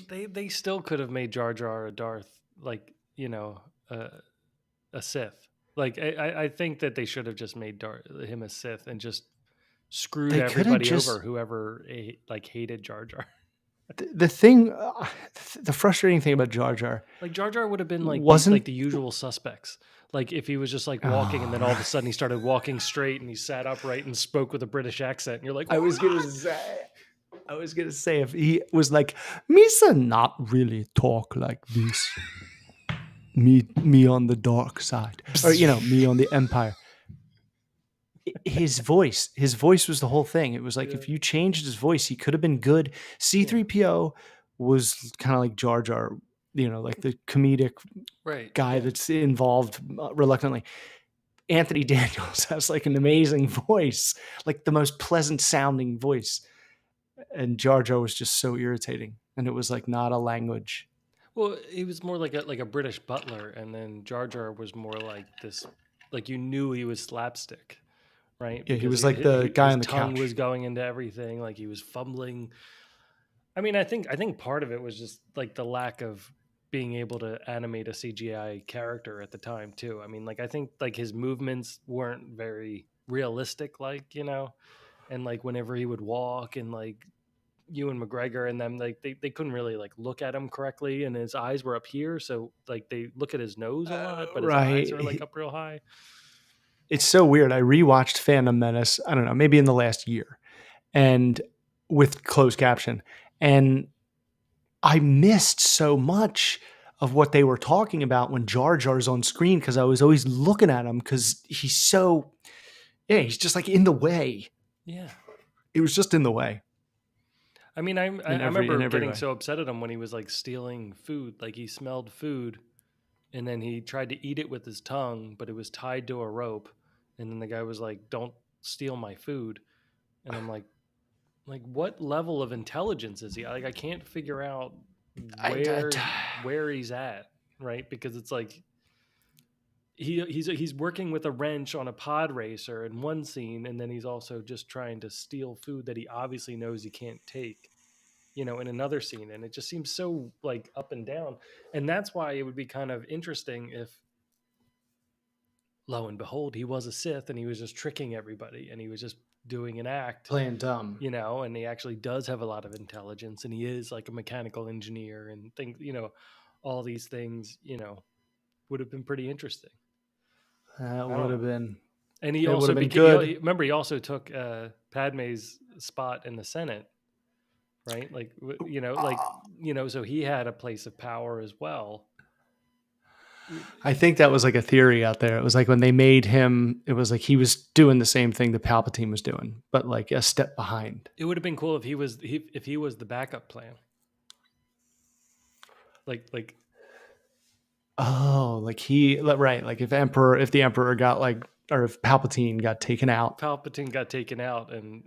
They still could have made Jar Jar a Darth, like, you know, a Sith. Like I think that they should have just made him a Sith and just screwed everybody over whoever hated Jar Jar. The thing, the frustrating thing about Jar Jar, like Jar Jar would have been like the usual suspects. Like if he was just like walking, and then all of a sudden he started walking straight, and he sat upright and spoke with a British accent, and you're like, I was gonna say if he was like, Misa not really talk like this. Me on the dark side, or you know, me on the Empire. his voice was the whole thing. It was like Yeah. if you changed his voice, he could have been good. C3PO was kind of like Jar Jar, like the comedic Right. guy Yeah. that's involved reluctantly. Anthony Daniels has like an amazing voice, like the most pleasant sounding voice. And Jar Jar was just so irritating. And it was like not a language. Well, he was more like a British butler, and then Jar Jar was more like this, like you knew he was slapstick, right? Yeah, he Because was like the guy his on the tongue couch. was going into everything, like he was fumbling. I mean, I think part of it was just like the lack of being able to animate a CGI character at the time too. I mean, like I think like his movements weren't very realistic, like and like whenever he would walk and like Ewan McGregor and them, like they couldn't really like look at him correctly, and his eyes were up here, so like they look at his nose a lot, but his eyes are like Right. up real high. It's so weird. I rewatched Phantom Menace, I don't know, maybe in the last year, and with closed caption. And I missed so much of what they were talking about when Jar Jar's on screen because I was always looking at him because he's just like in the way. Yeah. It was just in the way I mean, I in remember every getting way. so upset at him when he was like stealing food. Like he smelled food, and then he tried to eat it with his tongue, but it was tied to a rope. And then the guy was like, "Don't steal my food." And I'm like, what level of intelligence is he? Like, I can't figure out I- where he's at, right? Because it's like he's working with a wrench on a pod racer in one scene, and then he's also just trying to steal food that he obviously knows he can't take, in another scene. And it just seems so like up and down. And that's why it would be kind of interesting if, lo and behold, he was a Sith and he was just tricking everybody and he was just doing an act, Playing dumb. and he actually does have a lot of intelligence and he is like a mechanical engineer and things, all these things, would have been pretty interesting. That would have been. And he It also would've been became, good. remember, he also took Padme's spot in the Senate, right? Like, so he had a place of power as well. I think that was like a theory out there. It was like when they made him, it was like he was doing the same thing that Palpatine was doing, but like a step behind. It would have been cool if he was the backup plan. Like Oh, like right. Like if the Emperor got like, or if Palpatine got taken out, Palpatine got taken out, and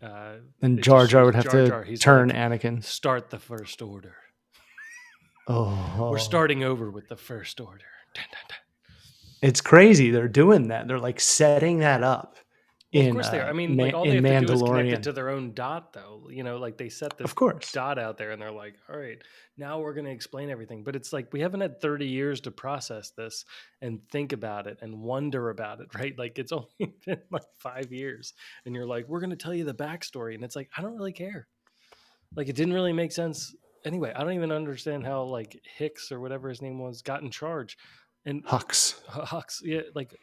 then they Jar just Jar used would have Jar Jar. to He's turn like, Anakin. start the First Order. Oh, We're starting over with the First Order. Dun, dun, dun. It's crazy. They're doing that. They're like setting that up. Well, of course they are. I mean, like all they have to do is connect it to their own dot, though. Like they set this Of course. dot out there, and they're like, "All right, now we're going to explain everything." But it's like we haven't had 30 years to process this and think about it and wonder about it, right? Like it's only been like 5 years, and you're like, "We're going to tell you the backstory," and it's like, I don't really care. Like it didn't really make sense anyway. I don't even understand how like Hicks or whatever his name was got in charge, and Hux. yeah, like.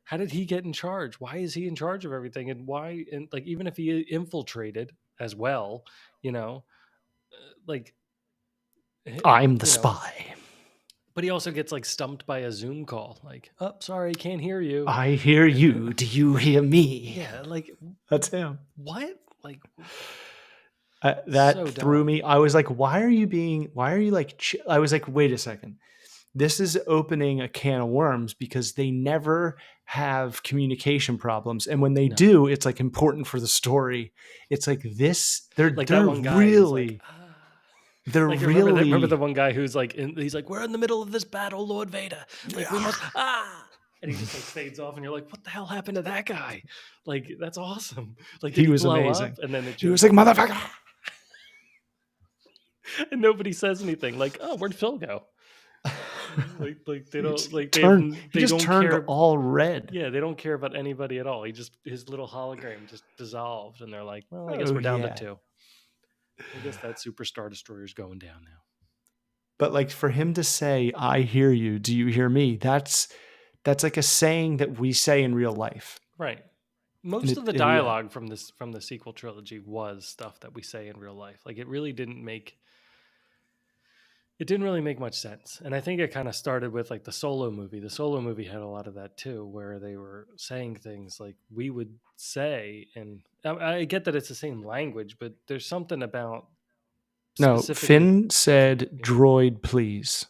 How did he get in charge? Why is he in charge of everything? And why? And like, even if he infiltrated as well, like I'm the spy. But he also gets like stumped by a Zoom call. Like, oh, sorry, can't hear you. I hear you. Do you hear me? Yeah, like that's him. What? Like that so threw dumb. me. I was like, why are you like? I was like, wait a second. This is opening a can of worms because they never have communication problems. And when they do, it's like important for the story. It's like this, they're like they're that one guy really, like, they're like, really. remember the one guy who's like, he's like, we're in the middle of this battle, Lord Vader. Like we must, and he just like fades off, and you're like, what the hell happened to that guy? Like that's awesome. Like he was blow amazing. Up? And then he was like, motherfucker. And nobody says anything. Like, oh, where'd Phil go? like they don't like he just turned care. all red. Yeah, they don't care about anybody at all. His little hologram just dissolved, and they're like, well, I guess we're down to 2. I guess that Super Star Destroyer's going down now. But like for him to say, I hear you, do you hear me? That's like a saying that we say in real life. Right. Most of the dialogue from the sequel trilogy was stuff that we say in real life. Like it really didn't make It didn't really make much sense. And I think it kind of started with like the Solo movie. The Solo movie had a lot of that too, where they were saying things like we would say. And I get that it's the same language, but there's something about No, specifically. Finn said, Yeah, "Droid, please."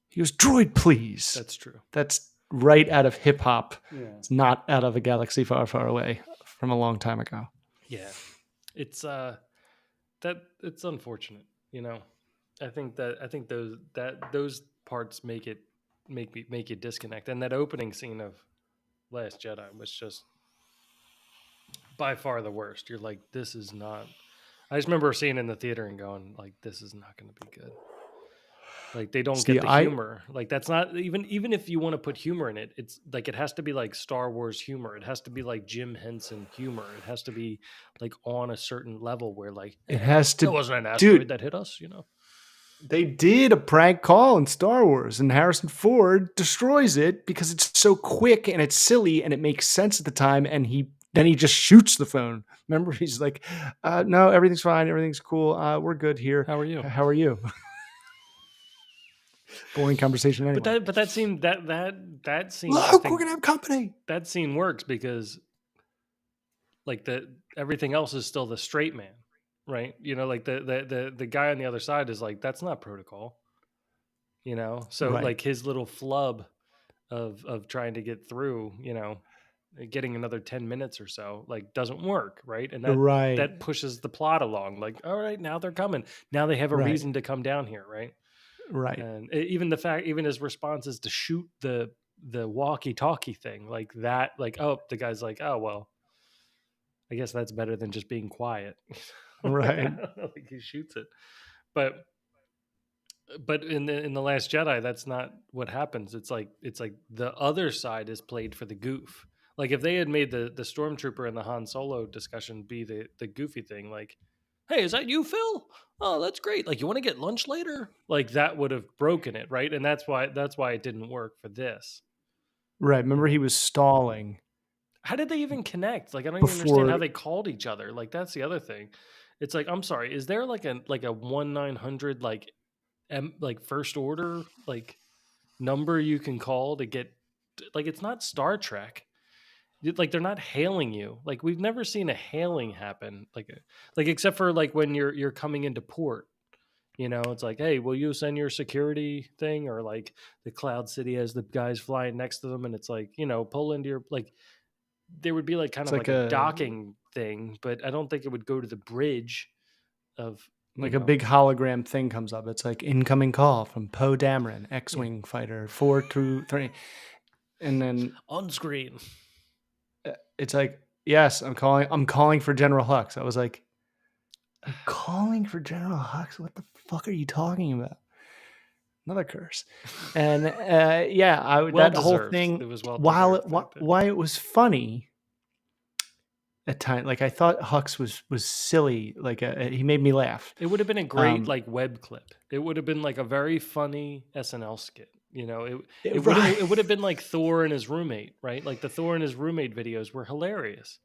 He goes, "Droid, please." that's true. That's right out of hip hop. Yeah. It's not out of a galaxy far, far away from a long time ago. Yeah. It's that it's unfortunate, you know. I think those parts make you disconnect. And that opening scene of Last Jedi was just by far the worst. You're like, this is not. I just remember seeing it in the theater and going, like, this is not going to be good. Like they don't See, get the humor. Like that's not even if you want to put humor in it, it's like it has to be like Star Wars humor. It has to be like Jim Henson humor. It has to be like on a certain level where like it has it to, wasn't an asteroid dude. that hit us, you know. They did a prank call in Star Wars, and Harrison Ford destroys it because it's so quick and it's silly and it makes sense at the time. And then he just shoots the phone. Remember, he's like, "No, everything's fine, everything's cool. We're good here. How are you? How are you?" Boring conversation anyway. But that scene that scene I Look, think we're gonna have company. that scene works because like everything else is still the straight man, right? You know, like the guy on the other side is like that's not protocol, you know. So Right, like his little flub of trying to get through, you know, getting another 10 minutes or so like doesn't work, right? And right, that pushes the plot along. Like, all right, now they're coming. Now they have a right, reason to come down here, right? right. And even the fact, even his response is to shoot the walkie-talkie thing, like that, like, oh, the guy's like, oh well, I guess that's better than just being quiet. Right. Like he shoots it, but in the Last Jedi, that's not what happens. It's like the other side is played for the goof. Like if they had made the stormtrooper and the Han Solo discussion be the goofy thing, like, hey, is that you, Phil? Oh, that's great. Like you want to get lunch later? Like that would have broken it, right? And that's why it didn't work for this. Right. You Remember, know, he was stalling how did they even connect? Like I don't even understand how before. they called each other. Like that's the other thing. It's like I'm sorry, is there like a 1-900 like like first order like number you can call to get like it's not Star Trek. Like they're not hailing you. Like we've never seen a hailing happen. Like except for like when you're coming into port. You know, it's like, hey, will you send your security thing? Or like the Cloud City has the guys flying next to them, and it's like, you know, pull into your like. There would be like kind It's of like like a docking thing, but I don't think it would go to the bridge of you a know big hologram thing comes up. It's like incoming call from Poe Dameron, yeah, X-wing fighter 423, and then on screen. it's like, yes, I'm calling. I'm calling for General Hux. I was like, I'm calling for General Hux. What the fuck are you talking about? Another curse. And yeah, Well that whole deserved. thing, It was well while deserved, I think. why it was funny at times, like I thought Hux was silly. Like he made me laugh. It would have been a great Um, like web clip. It would have been like a very funny SNL skit. You know, right. it would have been like Thor and his roommate, right? Like the Thor and his roommate videos were hilarious.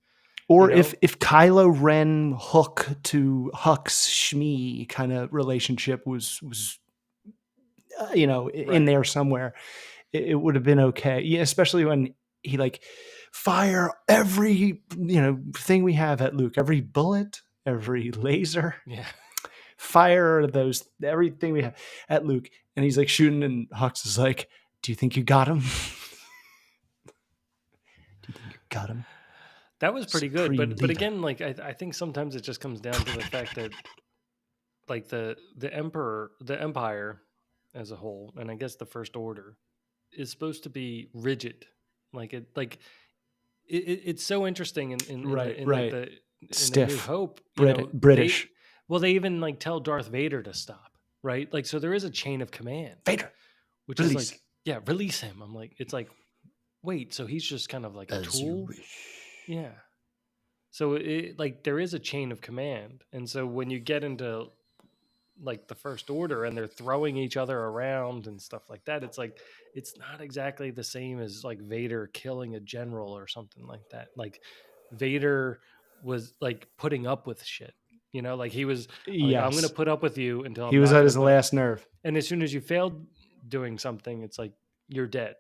You Or know, if Kylo Ren Hook to Hux Shmi kind of relationship was in right? there somewhere, it would have been okay. Yeah, especially when he like fire every thing we have at Luke, every bullet, every laser, Yeah. fire those everything we have at Luke, and he's like shooting, and Hux is like, "Do you think you got him? Do you think you got him?" That was pretty good, Supreme but leader. again, like I think sometimes it just comes down to the fact that like the empire as a whole, and I guess the First Order is supposed to be rigid. It's so interesting Right, in like right. the New Stiff. Hope, you know, British. they even like tell Darth Vader to stop, right? Like so there is a chain of command, Vader, which is release. like, yeah, release him. I'm like, it's like, wait, so he's just kind of like a As you tool? wish. Yeah. So it like there is a chain of command. And so when you get into like the First Order and they're throwing each other around and stuff like that, it's like it's not exactly the same as like Vader killing a general or something like that. Like Vader was like putting up with shit. You know, like he was like, I'm going to Yes. put up with you until He I'm was not at going to his put up. last nerve. And as soon as you failed doing something, it's like you're dead.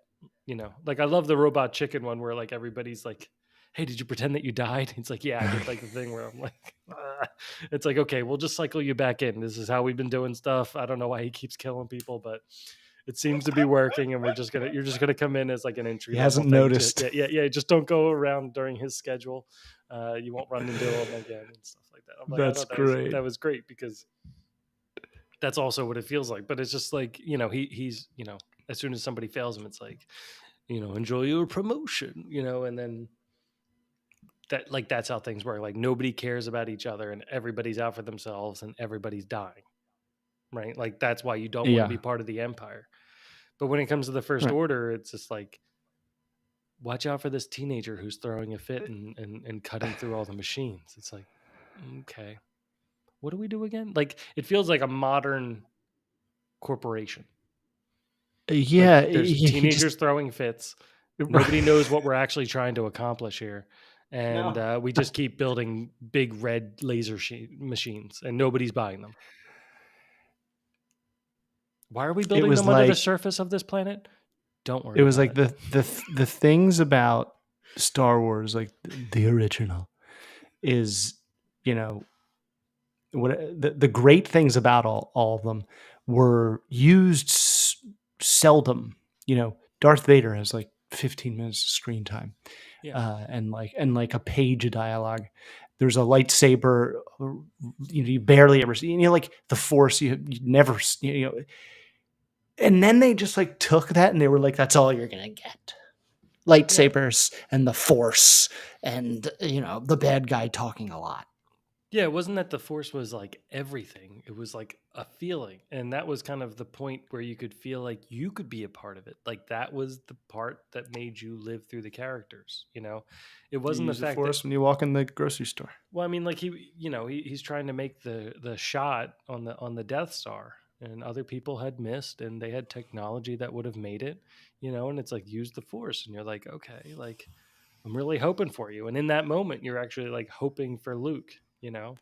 You know, like I love the Robot Chicken one where like everybody's like, "Hey, did you pretend that you died?" It's like, "Yeah, I did." Like the thing where I'm like, it's like, okay, we'll just cycle you back in. This is how we've been doing stuff. I don't know why he keeps killing people, but it seems to be working, and you're just gonna come in as like an entry He level hasn't thing. noticed. Yeah. Just don't go around during his schedule. You won't run into him again and stuff like that. I'm like, I That's thought great. that was great because that's also what it feels like. But it's just like, you know, he's, you know, as soon as somebody fails him, it's like, you know, enjoy your promotion, you know, and then that, like, that's how things work. Like nobody cares about each other and everybody's out for themselves and everybody's dying. Right. Like that's why you don't want to be Yeah. part of the empire. But when it comes to the First Right. Order, it's just like, watch out for this teenager who's throwing a fit and cutting through all the machines. It's like, okay, what do we do again? Like it feels like a modern corporation. Yeah. Like there's He just teenagers throwing fits. Nobody knows what we're actually trying to accomplish here. And no. we just keep building big red laser machines and nobody's buying them. Why are we It building was them under the like surface of this planet? Don't it worry was about like it. the things about Star Wars, like the original, is, you know, what the great things about all of them were used seldom. You know, Darth Vader has like 15 minutes of screen time, Yeah. and like a page of dialogue. There's a lightsaber, you barely ever see. You know, like the Force, you never, you know. And then they just like took that and they were like, "That's all you're gonna get." Yeah. Lightsabers and the Force, and you know, the bad guy talking a lot. Yeah, it wasn't that the Force was like everything. It was like a feeling. And that was kind of the point where you could feel like you could be a part of it. Like that was the part that made you live through the characters, you know? It You wasn't the use the fact that, Force when you walk in the grocery store. well, I mean, like he, you know, he's trying to make the shot on the Death Star, and other people had missed, and they had technology that would have made it, you know. And it's like use the Force, and you're like, okay, like I'm really hoping for you. And in that moment, you're actually like hoping for Luke, you know,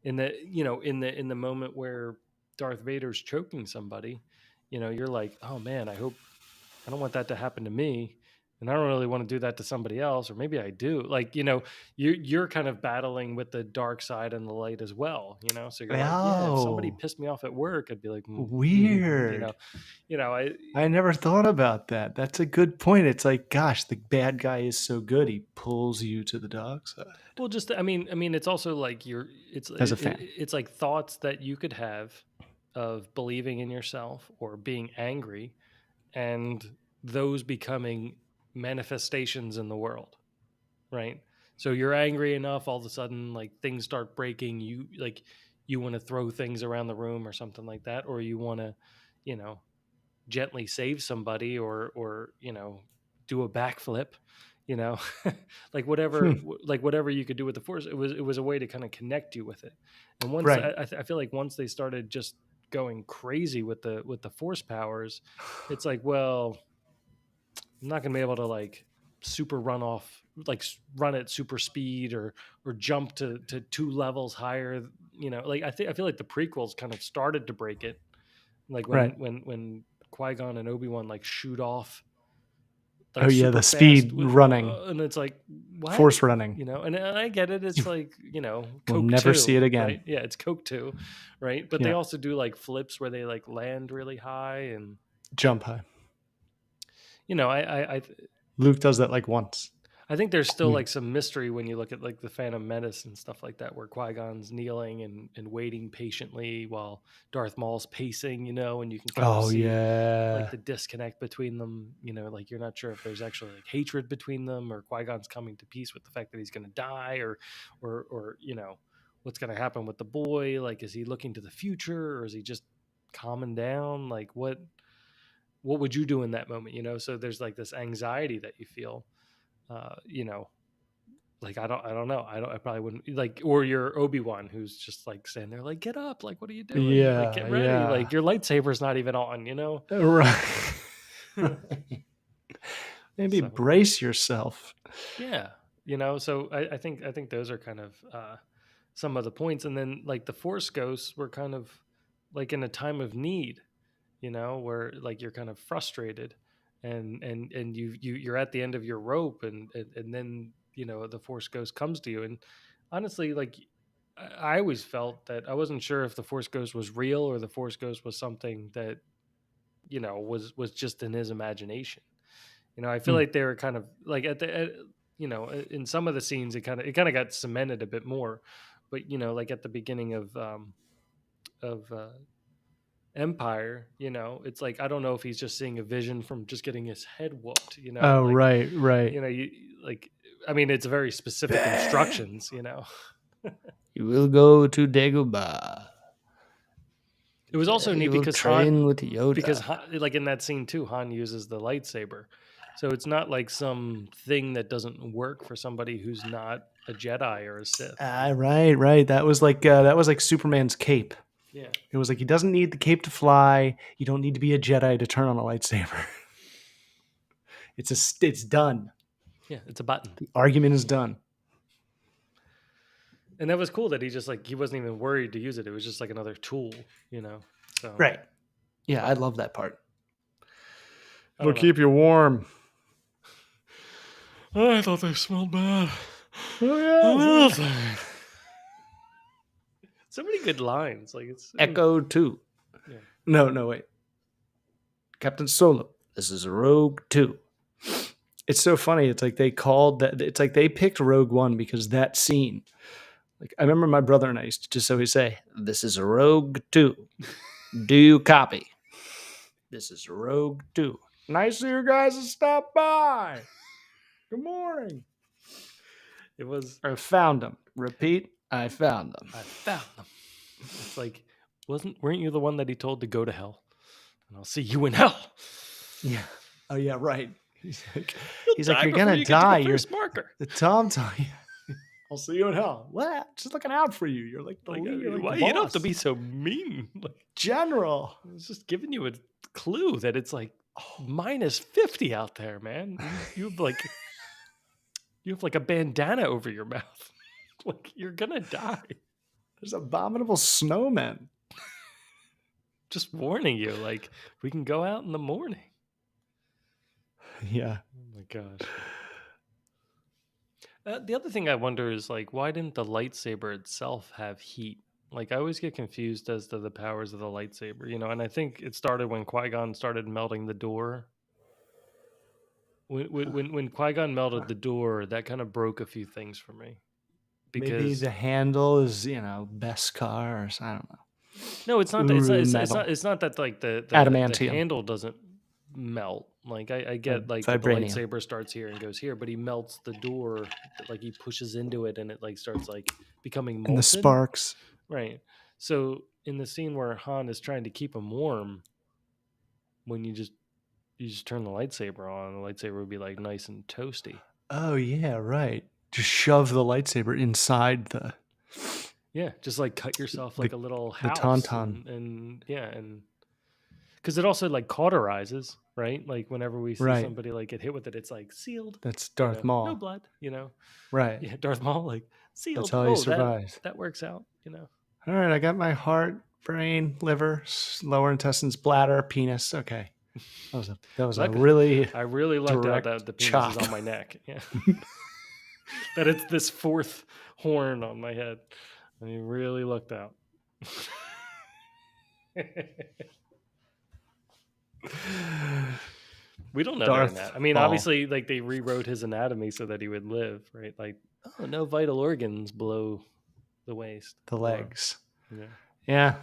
in the, you know, in the moment where Darth Vader's choking somebody, you know, you're like, oh man, I don't want that to happen to me. And I don't really want to do that to somebody else, or maybe I do. Like, you know, you're kind of battling with the dark side and the light as well, you know. So you're like, yeah, if somebody Oh, pissed me off at work, I'd be like, you know, weird. I I never thought about that. That's a good point. It's like, gosh, the bad guy is so good, he pulls you to the dark side well, just I mean, it's also like as a fan. it's like thoughts that you could have of believing in yourself or being angry, and those becoming manifestations in the world, right? So you're angry enough, all of a sudden, like things start breaking. You like you want to throw things around the room or something like that, or you want to, you know, gently save somebody, or you know, do a backflip, you know, like whatever, Hmm. like whatever you could do with the Force. It was a way to kind of connect you with it. And once Right. I feel like once they started just going crazy with the Force powers, it's like, well, I'm not gonna be able to like super run off, like run at super speed, or jump to two levels higher. You know, like I feel like the prequels kind of started to break it, like Right. when Qui Gon and Obi Wan like shoot off Oh like yeah, the super fast speed running, and it's like what, Force running. you know. And I get it. It's like, you know, We'll Coke never see two, it again. right? Yeah, it's Coke two, right? But they Yeah. also do like flips where they like land really high, and Jump high. you know, Luke does that like once. I think there's still Mm. like some mystery when you look at like the Phantom Menace and stuff like that, where Qui Gon's kneeling and waiting patiently while Darth Maul's pacing, you know, and you can kind of Oh see like yeah. the disconnect between them, you know, like you're not sure if there's actually like hatred between them, or Qui Gon's coming to peace with the fact that he's going to die, or you know, what's going to happen with the boy? Like, is he looking to the future, or is he just calming down? Like, what would you do in that moment? You know, so there's like this anxiety that you feel, you know, like I don't know, I probably wouldn't like, or your Obi-Wan who's just like standing there like, get up, like what are you doing, like Yeah, get ready, yeah. like your lightsaber's not even on, you know. Right. Right. Maybe So brace yourself. yeah, you know, so I think those are kind of some of the points, and then like the Force ghosts were kind of like in a time of need, where like you're kind of frustrated, and you're at the end of your rope, and then the Force ghost comes to you, and honestly, like I always felt that I wasn't sure if the Force ghost was real or the Force ghost was something that was just in his imagination. I feel Hmm. like they were kind of like in some of the scenes it kind of got cemented a bit more, but like at the beginning of Empire, it's like I don't know if he's just seeing a vision from just getting his head whooped, Oh, like right, right. you like I mean it's very specific instructions. You will go to Dagobah. It was also neat You will because train with Yoda. Like in that scene too, Han uses the lightsaber, so it's not like some thing that doesn't work for somebody who's not a Jedi or a Sith. Right, right. That was like Superman's cape. Yeah, It was like he doesn't need the cape to fly. You don't need to be a Jedi to turn on a lightsaber. It's done. yeah, it's a button. The argument is done. And that was cool that he wasn't even worried to use it. It was just like another tool. So Right. Yeah, I love that part. I don't know. keep you warm. I thought they smelled bad. Oh, So many good lines. Like it's Echo 2. Yeah. No, wait. Captain Solo. This is Rogue 2. It's so funny. It's like they called that. It's like they picked Rogue One because that scene. Like I remember my brother and I used to just always say, "This is Rogue 2. Do you copy? This is Rogue 2. Nice of you guys to stop by. Good morning." It was. I found them. Repeat. I found them. I found them. It's like weren't you the one that he told to go to hell? And I'll see you in hell. Yeah. Oh yeah. Right. He's like, Die you're before gonna you get to die. the You're first marker. the Tom. I'll see you in hell. What? Just looking out for you. You're like the Like, leader. You're like why the you don't have to boss. be so mean? Like, General. I was just giving you a clue that it's like minus 50 out there, man. You have like a bandana over your mouth. Like you're gonna die. There's abominable snowmen. Just warning you, like we can go out in the morning. Yeah. Oh my gosh. The other thing I wonder is like, why didn't the lightsaber itself have heat? Like, I always get confused as to the powers of the lightsaber, and I think it started when Qui-Gon started melting the door. When Qui-Gon melted the door, that kind of broke a few things for me. Maybe Because the handle is, Beskar or I don't know. no, it's not. It's not that like the Adamantium. handle doesn't melt. Like I get like that the Vibranium. lightsaber starts here and goes here, but he melts the door. Like he pushes into it and it like starts like becoming molten. And the sparks. Right. So in the scene where Han is trying to keep him warm, when you just turn the lightsaber on, the lightsaber would be like nice and toasty. Oh yeah, right. Just shove the lightsaber inside the. Yeah, just like cut yourself like a little the house, tauntaun. and yeah, and because it also like cauterizes, right? Like whenever we see Right. somebody like get hit with it, it's like sealed. That's Darth Maul. No blood, Right. Yeah, Darth Maul like sealed. That's how he survives. That works out, All right, I got my heart, brain, liver, lower intestines, bladder, penis. Okay. That was a really. I really lucked out direct that the penis chop. is on my neck. Yeah. That it's this fourth horn on my head. I mean, really lucked out. We don't know Darth that. I mean, Maul. obviously, like they rewrote his anatomy so that he would live, right? Like, oh, no vital organs below the waist, The legs. Yeah. Yeah.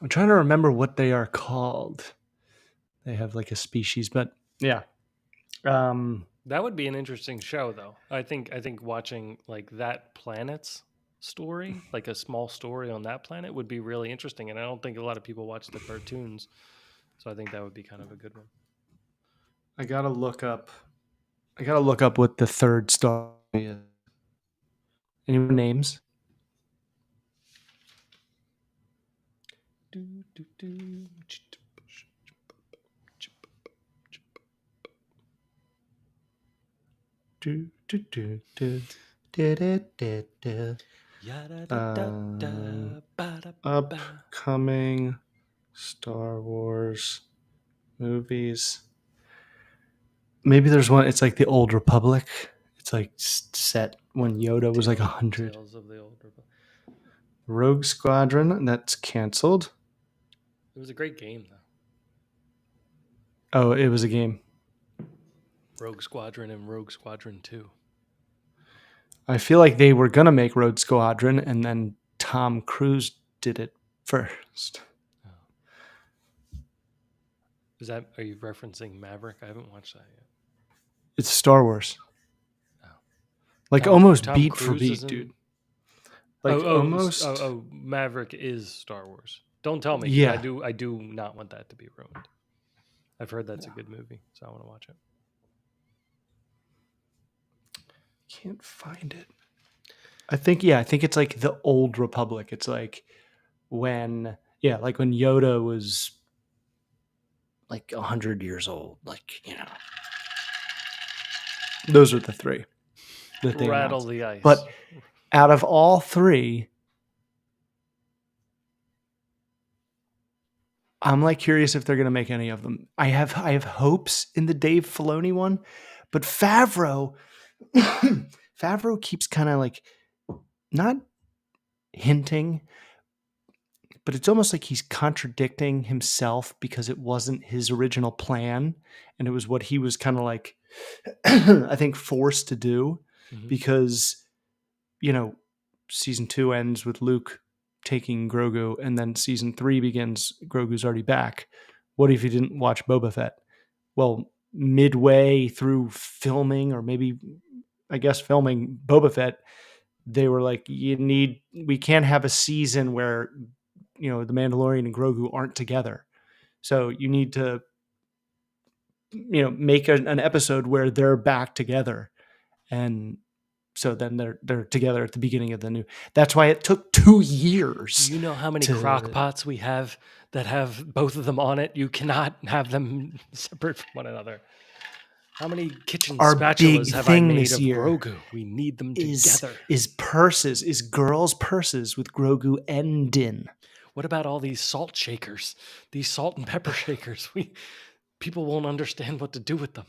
I'm trying to remember what they are called. They have like a species, but yeah. That would be an interesting show, though. I think watching like that planet's story, like a small story on that planet, would be really interesting. And I don't think a lot of people watch the cartoons, so I think that would be kind of a good one. I gotta look up what the third star is. Any more names? Uh, Yada-da-da-da-ba-da-ba. upcoming Star Wars movies. Maybe there's one. It's like the Old Republic. It's like set when Yoda was like 100. Tales of the Old Republic. Rogue Squadron. That's canceled. It was a great game, though. Oh, it was a game. Rogue Squadron and Rogue Squadron 2. I feel like they were gonna make Rogue Squadron, and then Tom Cruise did it first. Are you referencing Maverick? I haven't watched that yet. It's Star Wars. Oh. Like Tom- almost Tom beat for Cruise beat, is in- dude. Like oh, almost. Maverick is Star Wars. Don't tell me. Yeah. I do not want that to be ruined. I've heard that's a good movie, so I want to watch it. Can't find it. I think it's like the Old Republic. It's like when Yoda was like 100 years old. Like, those are the three that they Rattle announced. the ice. But out of all three, I'm like curious if they're going to make any of them. I have hopes in the Dave Filoni one, but Favreau keeps kind of like not hinting, but it's almost like he's contradicting himself because it wasn't his original plan and it was what he was kind of like I think forced to do Mhm. because season 2 ends with Luke taking Grogu, and then season 3 begins. Grogu's already back. What if you didn't watch Boba Fett? Well, midway through filming, or maybe I guess filming Boba Fett, they were like, we can't have a season where the Mandalorian and Grogu aren't together. So you need to make an episode where they're back together. And so then they're together at the beginning of the new. That's why it took 2 years. You know how many crock pots we have that have both of them on it? You cannot have them separate from one another. How many kitchen Our spatulas big have I thing made this of year Grogu? We need them together. Is purses, is girls' purses with Grogu and Din. What about all these salt shakers? These salt and pepper shakers? People won't understand what to do with them.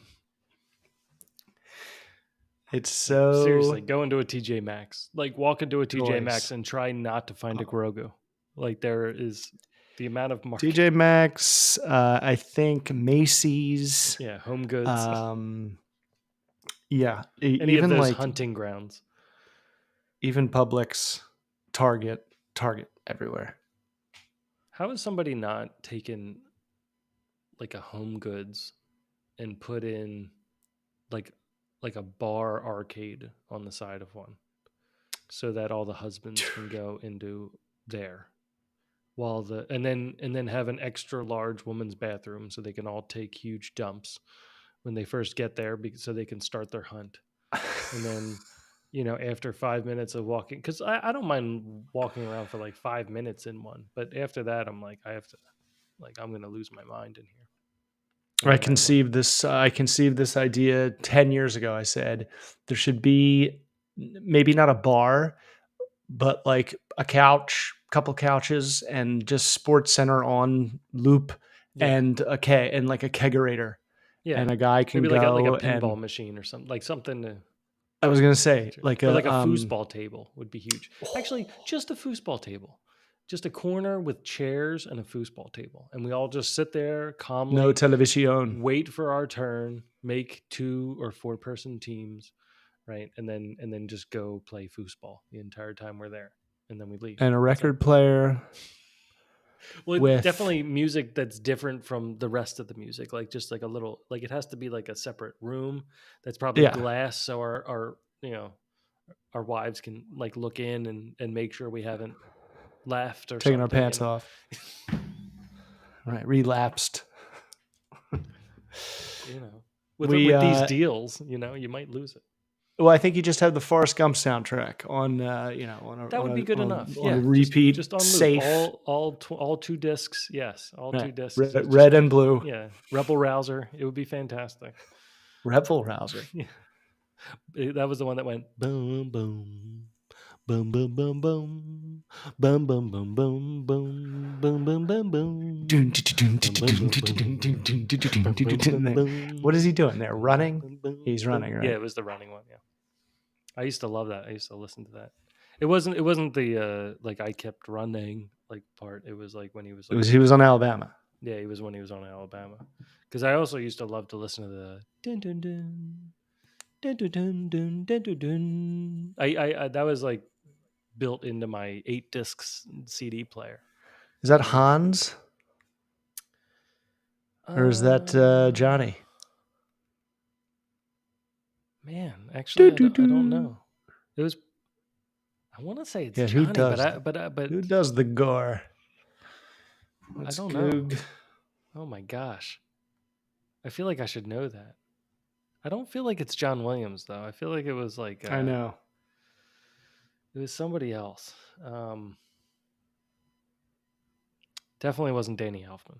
It's so seriously, go into a TJ Maxx. Like walk into a TJ Noise. Maxx and try not to find a Grogu. Like there is the amount of market. TJ Maxx, I think Macy's. Yeah, Home Goods. Yeah, Any even of those like hunting grounds. Even Publix, Target everywhere. How has somebody not taken like a Home Goods and put in like a bar arcade on the side of one so that all the husbands can go into there while and then have an extra large woman's bathroom so they can all take huge dumps when they first get there so they can start their hunt. And then after 5 minutes of walking, because I don't mind walking around for like 5 minutes in one, but after that I'm like, I'm gonna lose my mind in here. I conceived this idea 10 years ago. I said there should be maybe not a bar, but like a couple couches, and just Sports Center on loop, and a kegerator. Yeah, and a guy can maybe go like a pinball machine or something, like something to. I was gonna say like a foosball table would be huge. Actually, just a foosball table. Just a corner with chairs and a foosball table. And we all just sit there calmly. No television. Wait for our turn, make 2 or 4 person teams, right? And then just go play foosball the entire time we're there. And then we leave. And a record player. Well, definitely music that's different from the rest of the music. Like just like a little, like it has to be like a separate room that's probably glass. So our wives can like look in and make sure we haven't left or taking our pants off. Right, relapsed. With these deals, you might lose it. Well, I think you just have the Forrest Gump soundtrack on, that would be good enough. On a repeat, just on safe. All 2 discs. Yes, all 2 discs. Red and blue. Yeah, Rebel Rouser. It would be fantastic. Rebel Rouser. Yeah. That was the one that went boom, boom, Boom, boom, boom, boom. Boom, boom, boom, boom, boom. Boom, boom, boom, boom. What is he doing there? Running? He's running, Yeah, right? it was the running one. Yeah, I used to love that. I used to listen to that. It wasn't the like I kept running like part. It was like when he was like He was on Alabama. yeah, he was when he was on Alabama. Because I also used to love to listen to the dun dun dun dun dun dun dun dun dun dun. I that was like built into my 8 discs CD player. Is that Um, Hans or is that Johnny? Man, actually, Doo, I doo, don't doo. know. It was. I want to say it's Yeah, who Johnny, but does? but Who does the gore? I That's don't know. Goog. Oh my gosh, I feel like I should know that. I don't feel like it's John Williams though. I feel like it was like I know. it was somebody else. Definitely wasn't Danny Elfman.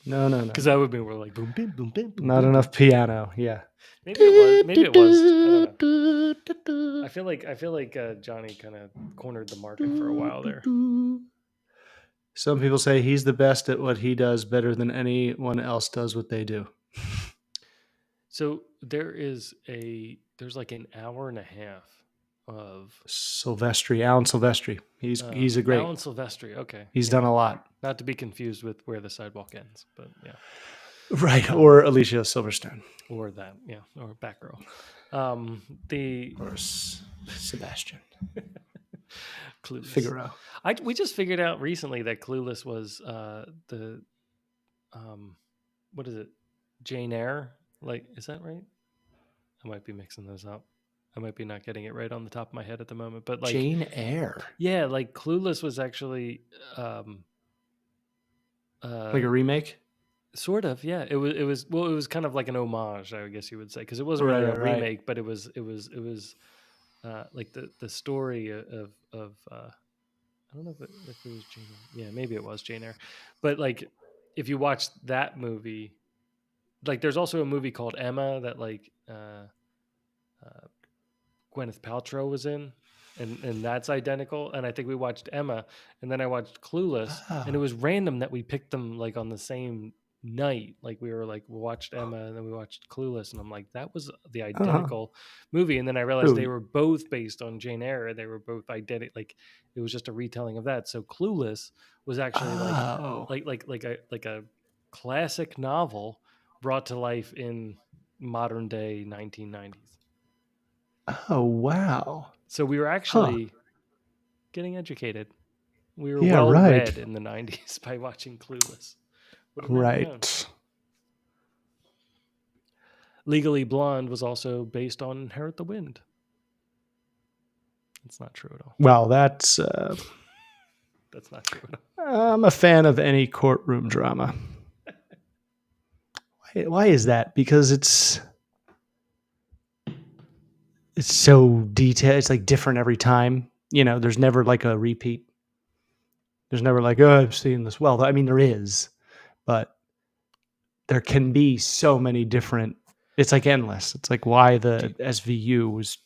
No. Because that would be more like boom, bim, boom, bim, boom, Not boom, enough boom. piano. Yeah. Maybe it was. Maybe it was. I don't know. I feel like Johnny kind of cornered the market for a while there. Some people say he's the best at what he does, better than anyone else does what they do. So there's like an hour and a half of Alan Silvestri. He's a great. Alan Silvestri. Okay, He's yeah. done a lot. Not to be confused with Where the Sidewalk Ends, but yeah, Right. Or Alicia Silverstone. or that, yeah, or Batgirl. The Or Sebastian Clueless. Figaro. We just figured out recently that Clueless was the what is it? Jane Eyre. Like, is that right? I might be mixing those up. I might be not getting it right on the top of my head at the moment, but like Jane Eyre. yeah, like Clueless was actually Like a remake? sort of, yeah. It was kind of like an homage, I guess you would say, because it wasn't really a remake, but it was like the story of I don't know if it was Jane Eyre. Yeah, maybe it was Jane Eyre, but like if you watch that movie, like there's also a movie called Emma that like Gwyneth Paltrow was in, and that's identical. And I think we watched Emma, and then I watched Clueless, and it was random that we picked them like on the same night. Like we watched Emma, and then we watched Clueless, and I'm like, that was the identical movie. And then I realized they were both based on Jane Eyre. They were both identical. Like it was just a retelling of that. So Clueless was actually like a classic novel brought to life in modern day 1990s. Oh, wow. So we were actually getting educated. We were read in the 90s by watching Clueless. Right. Legally Blonde was also based on Inherit the Wind. It's not true at all. Well, that's not true at all. I'm a fan of any courtroom drama. Why is that? Because it's so detailed. It's like different every time. You know, there's never like a repeat. There's never like, oh, I've seen this. Well, I mean, there is, but there can be so many different. It's like endless. It's like why the SVU was.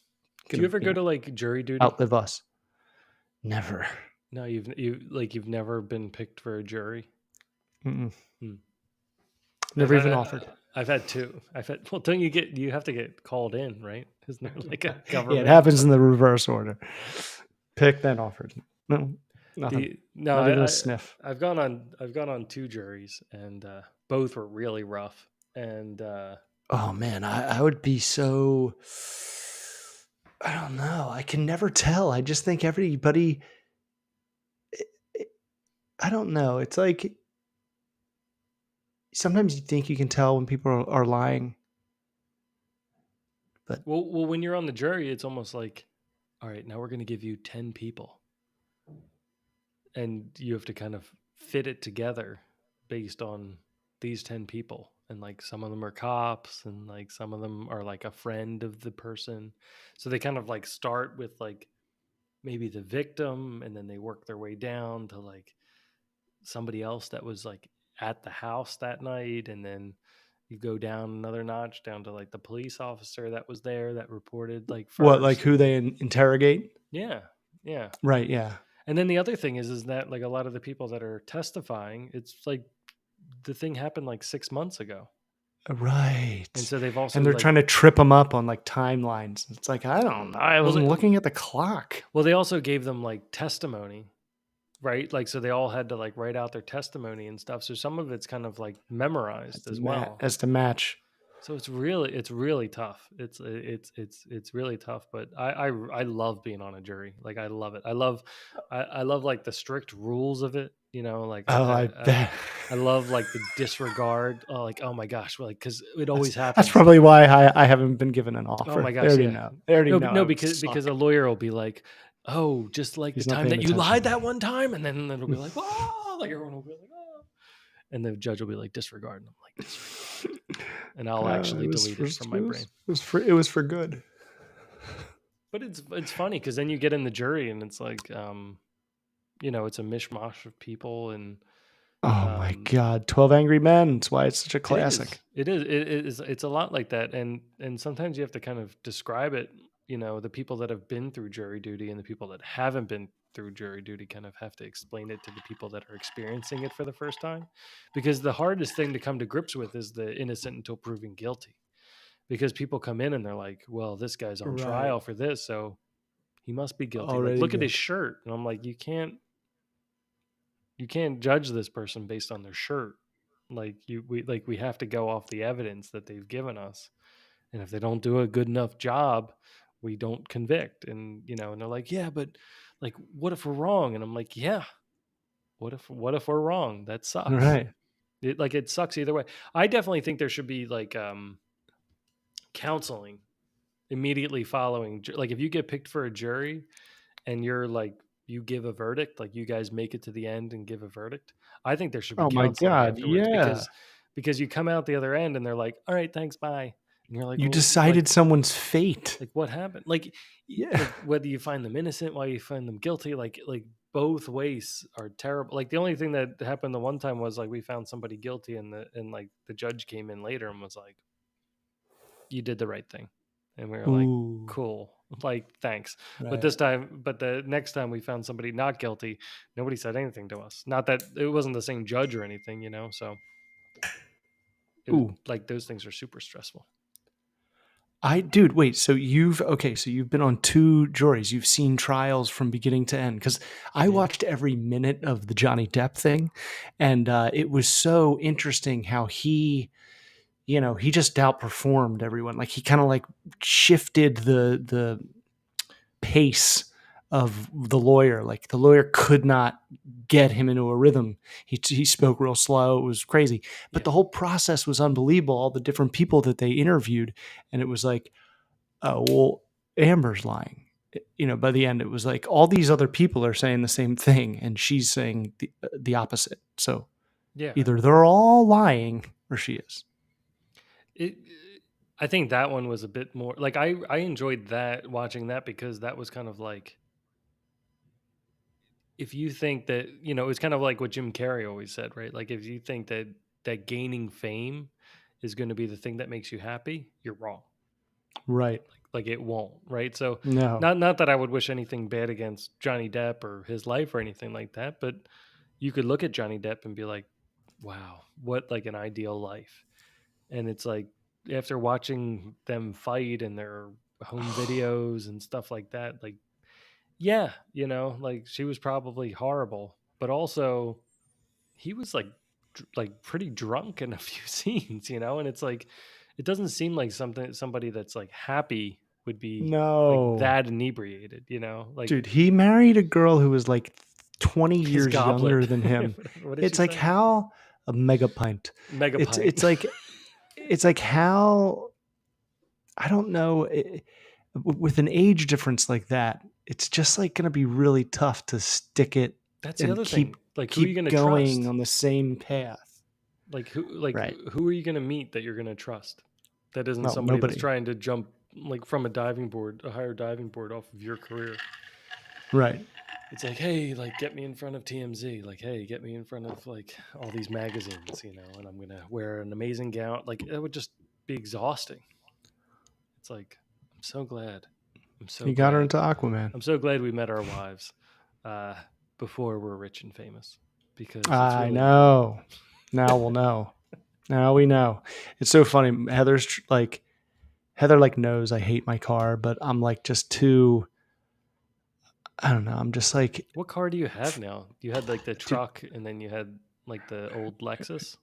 Do you ever go to like jury duty? Outlive us. Never. No, you've never been picked for a jury. Never even offered. I've had 2. Well, you have to get called in, right? Isn't there like a government? Yeah, it happens in the reverse order. Picked, then offered. No, nothing. Not even a sniff. I've gone on 2 juries, and both were really rough. And oh man, I would be so. I don't know. I can never tell. I just think everybody. I don't know. It's like sometimes you think you can tell when people are lying. But well, when you're on the jury, it's almost like, all right, now we're going to give you 10 people, and you have to kind of fit it together based on these 10 people. And like some of them are cops, and like some of them are like a friend of the person. So they kind of like start with like maybe the victim, and then they work their way down to like somebody else that was like at the house that night, and then You go down another notch down to like the police officer that was there that reported like What, like first. who they interrogate? Yeah. Yeah. Right. Yeah. And then the other thing is that like a lot of the people that are testifying, it's like the thing happened like 6 months ago. And Right. so they've also And they're like, trying to trip them up on like timelines. It's like, I don't know. I well, wasn't looking at the clock. they also gave them like testimony, right? Like, so they all had to like write out their testimony and stuff. So some of it's kind of like memorized as well. As to match. So it's really tough. It's really tough. But I love being on a jury. Like I love it. I love like the strict rules of it. You know, like Oh, I bet. I love like the disregard. Oh, like, oh my gosh, like because it always That's happens. probably why I haven't been given an offer. Oh my They gosh, already yeah. know. They already know. No, I would because suck. a lawyer will be like, oh, just like He's the not time paying that you lied attention. that one time, and then it'll be like, oh, like everyone will be like, oh, and the judge will be like, disregard, and I'm like, disregard, and I'll actually delete it from my brain. It was for good. But it's funny because then you get in the jury and it's like, you know, it's a mishmash of people and. Oh my God, 12 Angry Men. That's why it's such a It classic. is. It's a lot like that, and sometimes you have to kind of describe it. You know, the people that have been through jury duty and the people that haven't been through jury duty kind of have to explain it to the people that are experiencing it for the first time, because the hardest thing to come to grips with is the innocent until proven guilty. Because people come in and they're like, "Well, this guy's on Right. trial for this, so he must be guilty." Already Like, look at good. his shirt, and I'm like, you can't judge this person based on their shirt. Like we have to go off the evidence that they've given us, and if they don't do a good enough job, we don't convict. And you know, and they're like, yeah, but like, what if we're wrong? And I'm like, yeah, what if we're wrong? That sucks. Right. It sucks either way. I definitely think there should be like counseling immediately following. Like if you get picked for a jury and you're like, you give a verdict, like you guys make it to the end and give a verdict, I think there should be Oh my counseling God. afterwards. Yeah. Because you come out the other end and they're like, all right, thanks, bye, and you're like, You well, decided someone's fate. like what happened, like Yeah. whether you find them innocent, why you find them guilty, like both ways are terrible. Like the only thing that happened the one time was like we found somebody guilty and like the judge came in later and was like, you did the right thing, and we were like, Ooh. cool, like thanks. Right. But the next time we found somebody not guilty, nobody said anything to us. Not that it wasn't the same judge or anything, you know. So like those things are super stressful. Dude, wait, so you've been on 2 juries. You've seen trials from beginning to end. Because I watched every minute of the Johnny Depp thing, and it was so interesting how he just outperformed everyone. Like he kind of like shifted the pace of the lawyer. Like the lawyer could not get him into a rhythm. He spoke real slow. It was crazy. But the whole process was unbelievable. All the different people that they interviewed. And it was like, oh, well, Amber's lying. By the end, it was like all these other people are saying the same thing. And she's saying the opposite. So either they're all lying or she is. I think that one was a bit more like I enjoyed watching that because that was kind of like, if you think that, it's kind of like what Jim Carrey always said, right? Like if you think that gaining fame is going to be the thing that makes you happy, you're wrong. Right. Like it won't, right? So no, not that I would wish anything bad against Johnny Depp or his life or anything like that, but you could look at Johnny Depp and be like, wow, what like an ideal life. And it's like, after watching them fight and their home videos and stuff like that, like, yeah, like she was probably horrible, but also he was like pretty drunk in a few scenes, and it's like, it doesn't seem like somebody that's like happy would be like that inebriated, like, dude, he married a girl who was like 20 years goblet. younger than him. It's like, how a mega pint. It's like how, I don't know, with an age difference like that, it's just like going to be really tough to stick it. That's the other thing. Like, who keep are you going to going trust? on the same path? Like who are you going to meet that you're going to trust? That isn't somebody that's trying to jump like from a higher diving board off of your career. Right. It's like, hey, like get me in front of TMZ. Like, hey, get me in front of like all these magazines, and I'm gonna wear an amazing gown. Like, it would just be exhausting. It's like, I'm so glad. I'm so You got her glad. into Aquaman. I'm so glad we met our wives uh, before we're rich and famous, because it's I really important. know. Now we'll know. Now we know. It's so funny. Heather like knows I hate my car, but I'm like just too. I don't know. I'm just like What car do you have f- now? You had like the to, truck, and then you had like the old Lexus.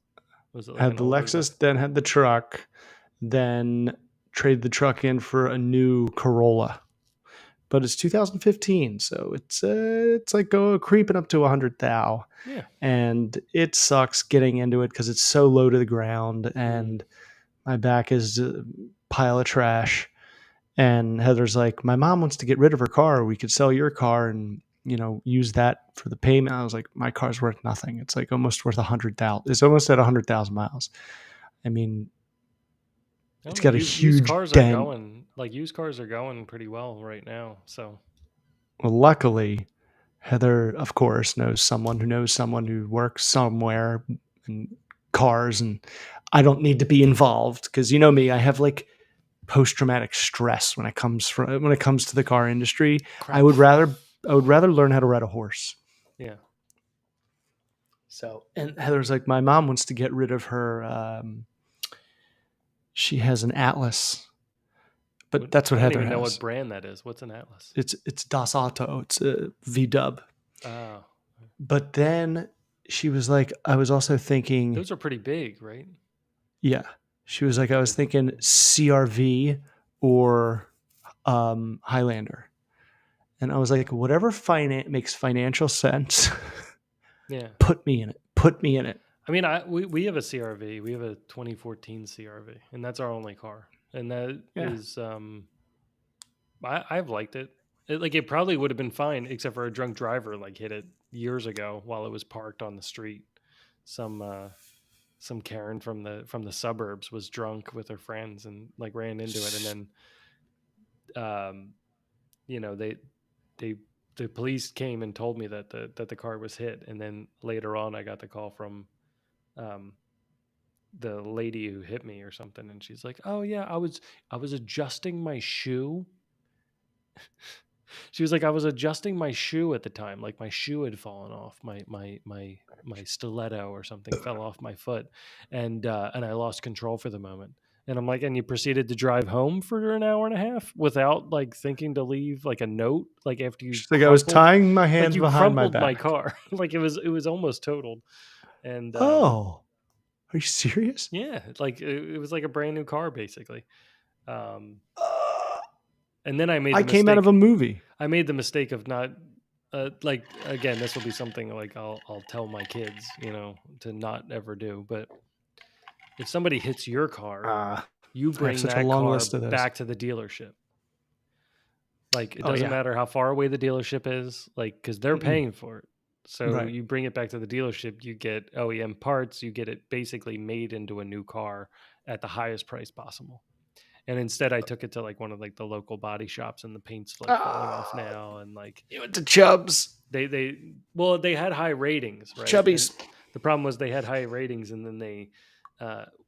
Was it like had an the older Lexus, Lexus? then had the truck, then traded the truck in for a new Corolla. But it's 2015, so it's like go creeping up to 100,000, Yeah. and it sucks getting into it because it's so low to the ground, Mm. and my back is a pile of trash. And Heather's like, my mom wants to get rid of her car. We could sell your car and use that for the payment. I was like, my car's worth nothing. It's like almost worth 100,000. It's almost at 100,000 miles. I mean, I don't it's know. got a Used huge cars are dent. going like used cars are going pretty well right now. So Well, luckily, Heather, of course, knows someone who works somewhere in cars, and I don't need to be involved because you know me, I have like post traumatic stress when it comes to the car industry. I crap. would rather I would rather learn how to ride a horse. Yeah. So, and Heather's like, my mom wants to get rid of her. She has an Atlas, but that's what I don't Heather even know what has. brand that is. What's an Atlas? It's Das Auto. It's a V Dub. Oh, But then she was like, I was also thinking, those are pretty big, right? yeah. She was like, I was They're pretty thinking big. CRV or Highlander. And I was like, whatever makes financial sense, Yeah. put me in it. Put me in it. I mean, we have a CRV. We have a 2014 CRV, and that's our only car. And that Yeah. is I've liked it. Like it probably would have been fine, except for a drunk driver like hit it years ago while it was parked on the street. Some some Karen from the suburbs was drunk with her friends and like ran into it, and then you know they the police came and told me that the car was hit, and then later on I got the call from um, the lady who hit me or something, and she's like, "Oh yeah, I was adjusting my shoe." She was like, "I was adjusting my shoe at the time, like my shoe had fallen off, my stiletto or something fell off my foot, and I lost control for the moment." And I'm like, "And you proceeded to drive home for an hour and a half without like thinking to leave like a note, like after you She's like, I was crumpled, tying my like hands you behind my crumpled my back. car, like it was almost totaled." And Oh, are you serious? yeah, like it was like a brand new car basically. Um, and then I came out of a movie. I made the mistake of not like again, this will be something like I'll tell my kids, to not ever do. But if somebody hits your car, Uh, you I have bring such a that long car list of those. back to the dealership. Like it Oh, doesn't yeah. matter how far away the dealership is, like because they're Mm-mm. paying for it. So Right. you bring it back to the dealership, you get OEM parts, you get it basically made into a new car at the highest price possible. And instead I took it to like one of like the local body shops, and the paint's like falling off Ah, now, and like you went to Chubbs. they had high ratings, right? And Chubby's. the problem was they had high ratings, and then they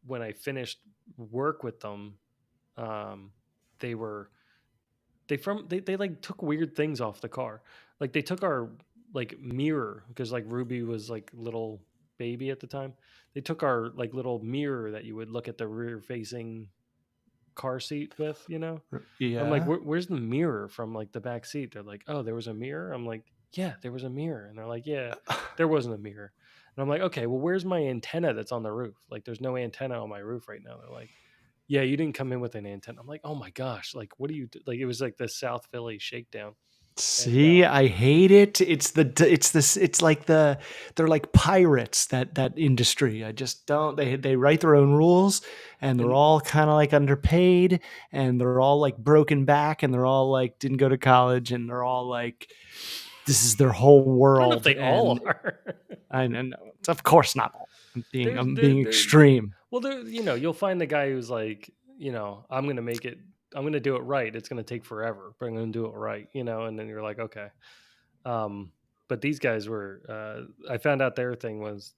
when I finished work with them, um they were they like took weird things off the car. Like they took our like mirror, because like Ruby was like little baby at the time. They took our like little mirror that you would look at the rear facing car seat with. I'm like, Yeah. Where's the mirror from like the back seat? They're like, oh, there was a mirror. I'm like, yeah, there was a mirror. And they're like, yeah, there wasn't a mirror. And I'm like, okay, well, where's my antenna that's on the roof? Like, there's no antenna on my roof right now. They're like, yeah, you didn't come in with an antenna. I'm like, oh my gosh, like, what do you do? Like? It was like the South Philly shakedown, and See, I hate it. It's like they're like pirates, that industry. I just don't they write their own rules, and they're and all kind of like underpaid, and they're all like broken back, and they're all like didn't go to college, and they're all like this is their whole I don't know if world. they all And are. I know it's of course not all. there's I'm there, being there, extreme. well, you'll find the guy who's like, I'm gonna make it. I'm gonna do it right. It's gonna take forever, but I'm gonna do it right. And then you're like, okay. But these guys were. I found out their thing was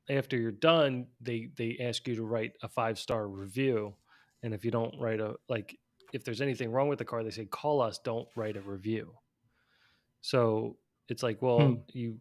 after you're done, they ask you to write a 5-star review, and if you don't write if there's anything wrong with the car, they say call us. Don't write a review. So it's like, well, Hmm. you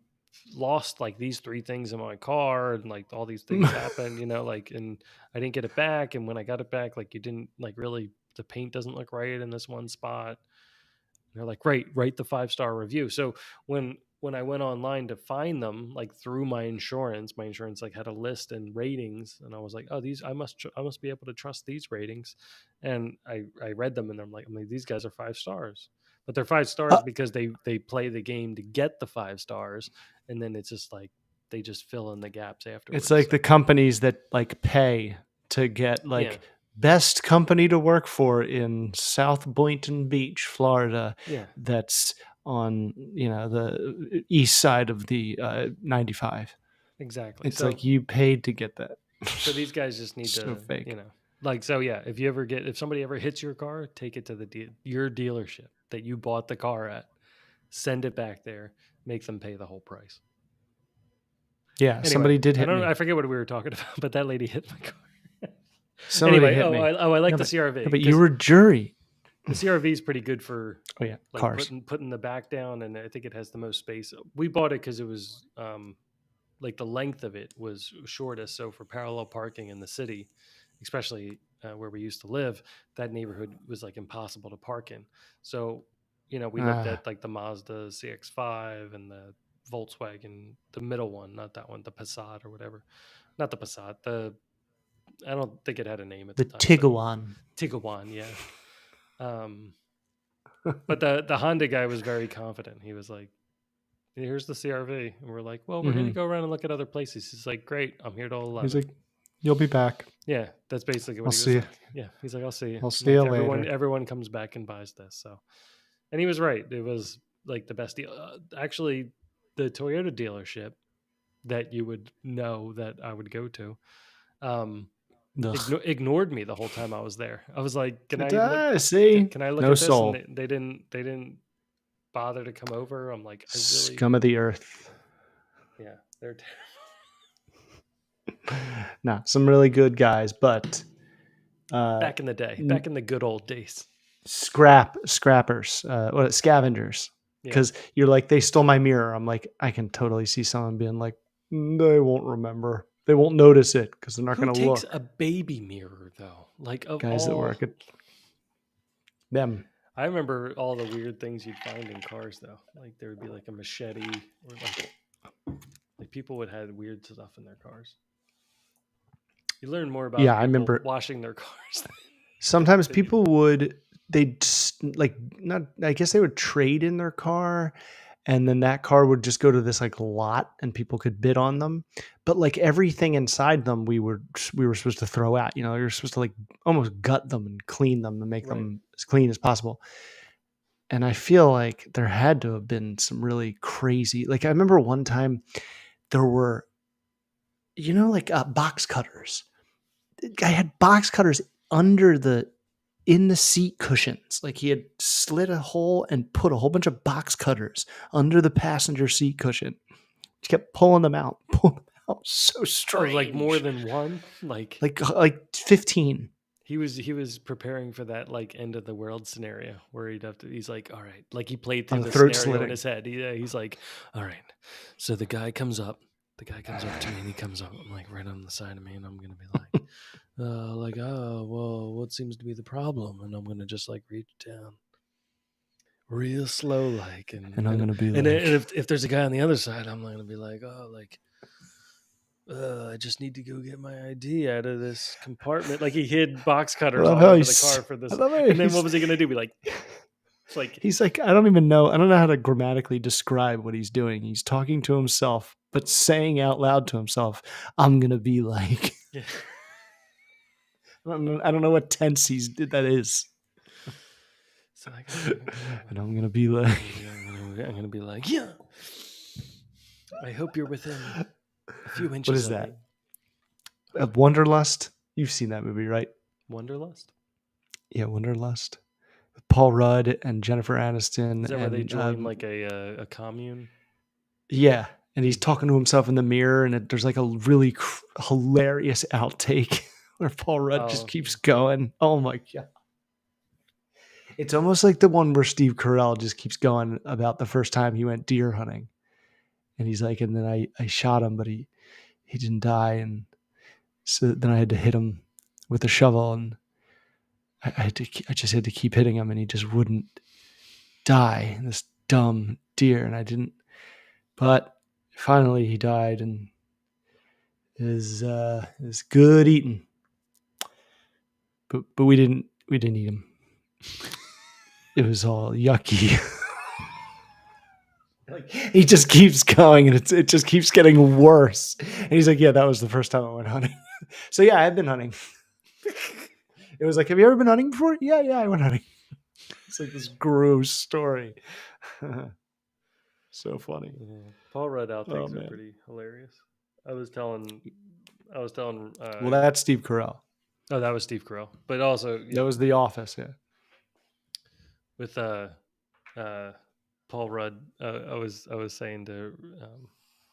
lost like these 3 things in my car, and like all these things happened, and I didn't get it back. And when I got it back, like you didn't like really, the paint doesn't look right in this one spot. And they're like, great, write the 5-star review. So when I went online to find them, like through my insurance like had a list and ratings, and I was like, oh, these I must be able to trust these ratings, and I read them, and I'm like, these guys are 5 stars, but they're 5 stars Uh, because they play the game to get the 5 stars, and then it's just like they just fill in the gaps it's afterwards. like So the companies that like pay to get yeah, like best company to work for in South Boynton Beach, Florida. yeah, That's on the east side of the 95. exactly. It's like you paid to get that. So these guys just need So to, fake. so yeah, if somebody ever hits your car, take it to your dealership that you bought the car at, send it back there, make them pay the whole price. Yeah, Anyway, somebody did hit me. I forget what we were talking about, but that lady hit my car. Somebody Anyway, hit me. I like No, the but, CRV no, but you because were jury. the CRV is pretty good for Oh yeah, like cars. putting the back down, and I think it has the most space. We bought it because it was like the length of it was shortest. So for parallel parking in the city, especially where we used to live, that neighborhood was like impossible to park in. So, we looked Ah, at like the Mazda CX-5 and the Volkswagen, the middle one, not that one, the Passat or whatever. Not the Passat. I don't think it had a name at the the time, but Tiguan. Tiguan, yeah. But the Honda guy was very confident. He was like, here's the CRV. And we're like, well, we're going to Hmm. go around and look at other places. He's like, great, I'm here till He's 11. like, "You'll be back. Yeah, that's basically I'll what he see was you. like. Yeah, he's like, I'll see you. I'll I'm see like, you later." everyone comes back and buys this. So, and he was right. It was like the best deal. Actually, the Toyota dealership that you would know that I would go to, Ugh. ignored me the whole time I was there. I was like, See, can I look no at this? And soul. they didn't bother to come over. I'm like, I really, Scum of the earth. yeah, they're Nah, some really good guys, but back in the day, back in the good old days. scrappers, scavengers. Yeah. Because you're like, they stole my mirror. I'm like, I can totally see someone being like, they won't remember. They won't notice it because they're not Who going to takes look. a baby mirror though? Like of Guys that all, work at them. I remember all the weird things you'd find in cars though. Like there would be like a machete, or like people would have weird stuff in their cars. You learn more about Yeah, I people remember washing their cars. sometimes than you. people they'd like, not, I guess they would trade in their car, and then that car would just go to this like lot and people could bid on them, but like everything inside them we were supposed to throw out. You're supposed to like almost gut them and clean them and make Right. them as clean as possible. And I feel like there had to have been some really crazy, like I remember one time there were like box cutters. The guy had box cutters under in the seat cushions. Like he had slit a hole and put a whole bunch of box cutters under the passenger seat cushion. He kept pulling them out, pulling them out. So Oh, strange. like more than one. Like 15. he was preparing for that like end of the world scenario where he's like, all right, like he played through On the throat scenario in slitting. his head. He's like, all right, so the guy comes up to me and he comes up, I'm like right on the side of me, and I'm gonna be like, oh well, what seems to be the problem? And I'm gonna just like reach down real slow, like, And I'm gonna be and like, if there's a guy on the other side, I'm gonna be like, oh, like, I just need to go get my ID out of this compartment. Like he hid box I cutters love all how over the he's, car for this. I love how And then he's, what was he gonna do? Be like, it's like, he's like, I don't know how to grammatically describe what he's doing. He's talking to himself, but saying out loud to himself, I'm gonna be like, yeah. I don't know what tense that is. So I And I'm gonna be like, I'm gonna be like, yeah. I hope you're within a few inches. what is of that? Me. Wanderlust? You've seen that movie, right? Wanderlust? Yeah, Wanderlust. Paul Rudd and Jennifer Aniston, Is that where they and join like a commune? yeah, and he's talking to himself in the mirror, and there's like a really hilarious outtake where Paul Rudd just Oh, keeps going. Oh my god! It's almost like the one where Steve Carell just keeps going about the first time he went deer hunting, and he's like, and then I shot him, but he didn't die, and so then I had to hit him with a shovel, and I just had to keep hitting him, and he just wouldn't die. This dumb deer, and I didn't. But finally, he died, and is good eating. But we didn't eat him. It was all yucky. Like he just keeps going, and it just keeps getting worse. And he's like, "Yeah, that was the first time I went hunting." So yeah, I've been hunting. It was like, "Have you ever been hunting before?" Yeah, I went hunting. It's like this gross story. So funny. yeah. Paul Rudd outtakes are man. pretty hilarious. I was telling. Well, that's Steve Carell. Oh, that was Steve Carell, but also That was The Office. Yeah. with Paul Rudd. I was saying to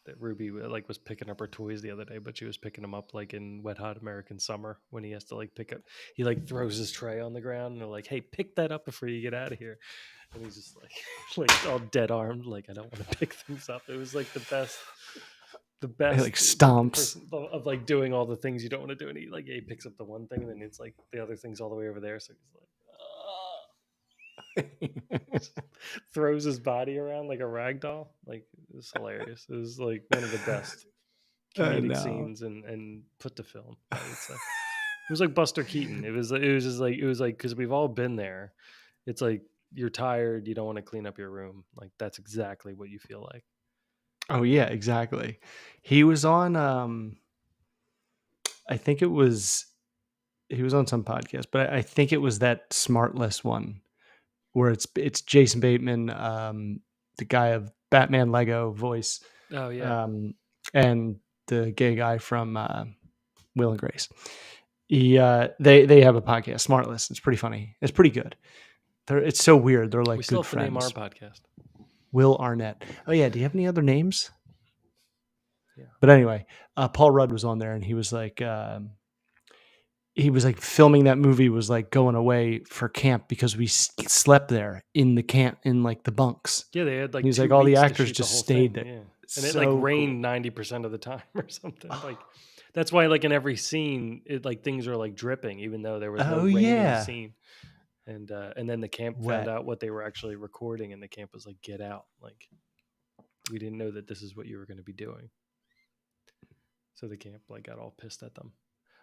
that Ruby like was picking up her toys the other day, but she was picking them up like in Wet Hot American Summer when he has to like pick up. He like throws his tray on the ground and they're like, "Hey, pick that up before you get out of here." And he's just like like all dead armed, like I don't want to pick things up. It was like the best. He like stomps. Of like doing all the things you don't want to do, and he picks up the one thing, and then it's like the other thing's all the way over there, so he's like throws his body around like a rag doll. Like it was hilarious. It was like one of the best comedic scenes and put to film, I would say. It was like Buster Keaton. It was just like because we've all been there. It's like you're tired, you don't want to clean up your room. Like that's exactly what you feel like. Oh yeah, exactly. He was on I think he was on some podcast, but I think it was that Smartless one where it's Jason Bateman, the guy of Batman Lego voice, Oh yeah. And the gay guy from Will and Grace. They have a podcast, Smartless. It's pretty funny. It's pretty good. It's so weird. They're like We still good have to name our friends. podcast. Will Arnett. Oh yeah. Do you have any other names? Yeah. But anyway, Paul Rudd was on there, and he was like filming that movie was like going away for camp because we slept there in the camp in like the bunks. Yeah, they had like And he's 2 like all the weeks to actors shoot the just whole stayed thing, there. yeah. It's And it so like rained cool. 90% of the time or something. Like that's why like in every scene it like things are like dripping even though there was no rain in the scene. And then the camp found out what they were actually recording, and the camp was like, "Get out. Like we didn't know that this is what you were going to be doing." So the camp like got all pissed at them.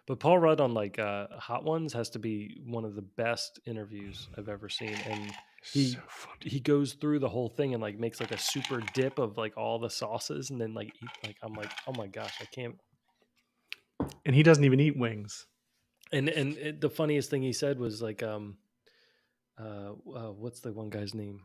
But Paul Rudd on like Hot Ones has to be one of the best interviews I've ever seen, and he goes through the whole thing and like makes like a super dip of like all the sauces, and then like eat, like I'm like, oh my gosh, I can't. And he doesn't even eat wings. And the funniest thing he said was like, what's the one guy's name?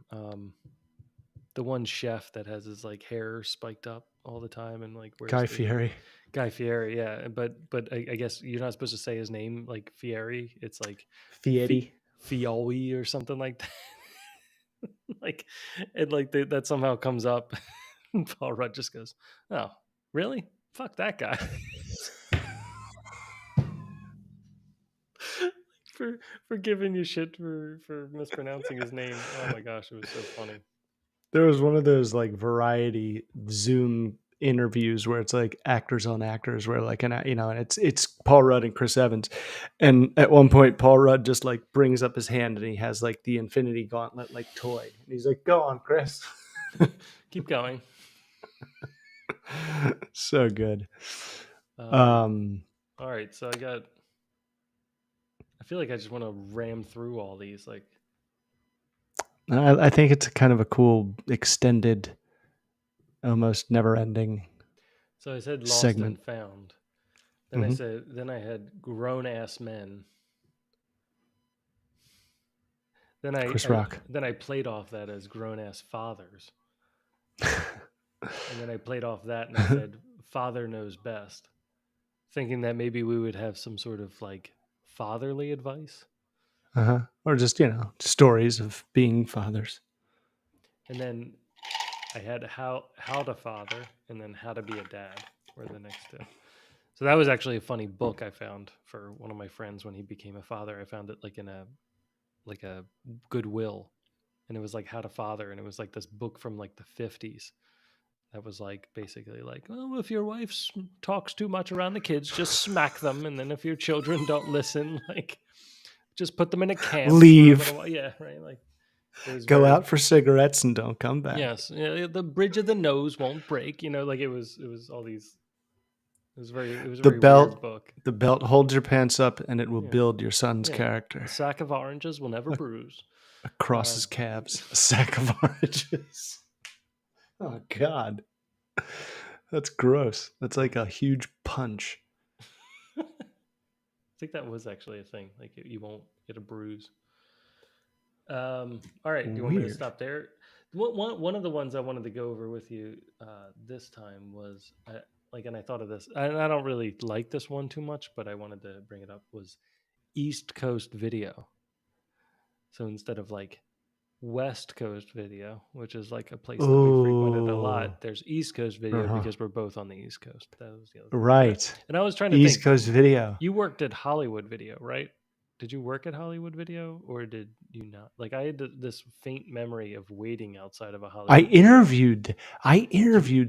The one chef that has his like hair spiked up all the time and like Guy Fieri. Guy Fieri, yeah. But I guess you're not supposed to say his name like Fieri. It's like Fieri. Fioli or something like that. Like, and like that somehow comes up. Paul Rudd just goes, "Oh, really? Fuck that guy." for giving you shit for mispronouncing his name. Oh my gosh, it was so funny. There was one of those like variety Zoom interviews where it's like actors on actors, where like, and it's Paul Rudd and Chris Evans, and at one point Paul Rudd just like brings up his hand and he has like the Infinity Gauntlet like toy, and he's like, "Go on, Chris." Keep going. So good. All right, so I feel like I just want to ram through all these. Like, I think it's kind of a cool extended, almost never-ending. So I said lost segment. and found. Then then I had grown ass men. Then Chris Rock. Then I played off that as grown ass fathers. And then I played off that and I said father knows best, thinking that maybe we would have some sort of like fatherly advice. Or just, stories of being fathers. And then I had how to father, and then how to be a dad were the next two. So that was actually a funny book I found for one of my friends when he became a father. I found it like in a Goodwill, and it was like how to father, and it was like this book from like the 50s that was like basically like, oh, if your wife talks too much around the kids, just smack them, and then if your children don't listen, like just put them in a camp for a Leave. little while. Yeah, right. Like it was Go very, out for cigarettes and don't come back. yes, yeah, the bridge of the nose won't break. Like it was all these. It was a The very weird belt book. the belt holds your pants up and it will Yeah. build your son's Yeah. character. A sack of oranges will never bruise. Across his calves. A sack of oranges. Oh God. That's gross. That's like a huge punch. I think that was actually a thing. Like you won't get a bruise. All right. Do you want me to Weird. stop there? One of the ones I wanted to go over with you this time was and I thought of this. And I don't really like this one too much, but I wanted to bring it up. Was East Coast Video. So instead of like West Coast Video, which is like a place that we frequented a Ooh. lot, there's East Coast Video Uh-huh. because we're both on the East Coast. That was the other thing. Right. And I was trying to East think. Coast Video. You worked at Hollywood Video, right? Did you work at Hollywood Video, or did you not? Like I had this faint memory of waiting outside of a Hollywood. I interviewed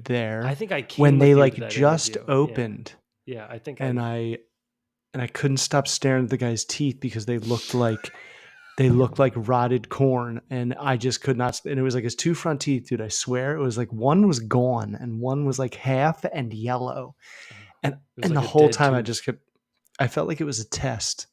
there. I think I came when with they you to like that just interview. opened. Yeah, I think. And I couldn't stop staring at the guy's teeth because they looked like rotted corn, and I just could not. And it was like his two front teeth, dude. I swear, it was like one was gone and one was like half and yellow, and like the a whole dead time I tooth. just kept. I felt like it was a test.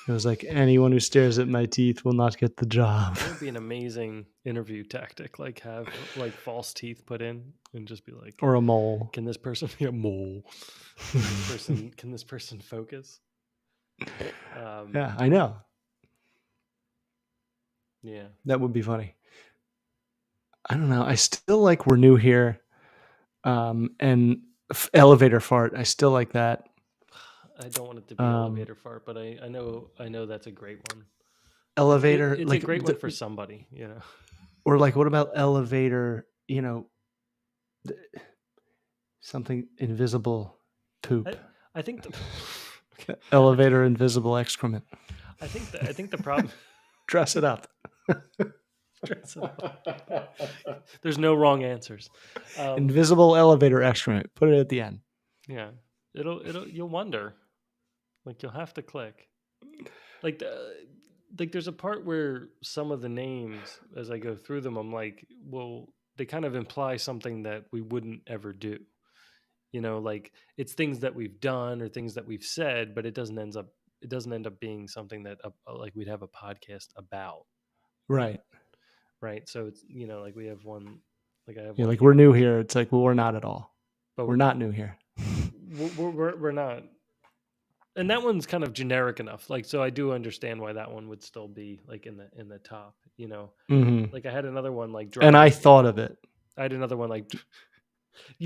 It was like anyone who stares at my teeth will not get the job. It would be an amazing interview tactic, like have like false teeth put in and just be like, or a mole. Can this person be a mole? Can this person focus? Yeah, I know. Yeah, that would be funny. I don't know. I still like We're New Here, and Elevator Fart. I still like that. I don't want it to be Elevator Fart, but I know that's a great one. Elevator, It's like a great one for somebody, Or like, what about Elevator? Something invisible poop. I think Elevator invisible excrement. I think the problem. Dress it up. Dress it up. There's no wrong answers. Invisible elevator excrement. Put it at the end. Yeah, you'll wonder. Like you'll have to click. Like there's a part where some of the names, as I go through them, I'm like, well, they kind of imply something that we wouldn't ever do. Like it's things that we've done or things that we've said, but it doesn't end up being something that like we'd have a podcast about. Right. So it's like we have one. Like I have. Yeah, like We're New Here. It's like, well, we're not at all. But we're not new here. We're not. And that one's kind of generic enough. Like, so I do understand why that one would still be like in the top, Mm-hmm. Like I had another one like and I thought of it. I had another one like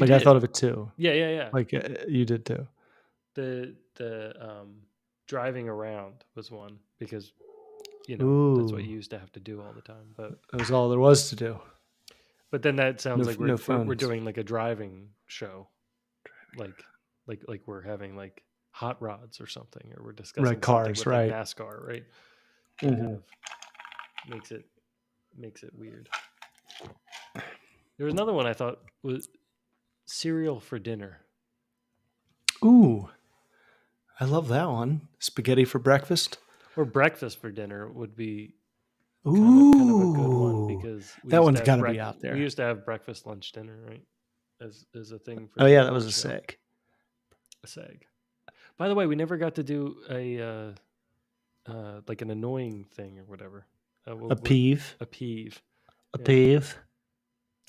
I thought of it too. Yeah. Like you did too. The driving around was one because that's what you used to have to do all the time. But that was all there was to do. But then that sounds like we're phones. doing like a driving show, like we're having like hot rods or something, or we're discussing cars, something with right? Like NASCAR, right? Mm-hmm. Kind of makes it weird. There was another one I thought was cereal for dinner. Ooh, I love that one. Spaghetti for breakfast, or breakfast for dinner would be kind of a good one because that one's got to be out there. We used to have breakfast, lunch, dinner, right? As a thing. For that was a seg. A seg. By the way, we never got to do a like an annoying thing or whatever. A peeve. A peeve. A peeve.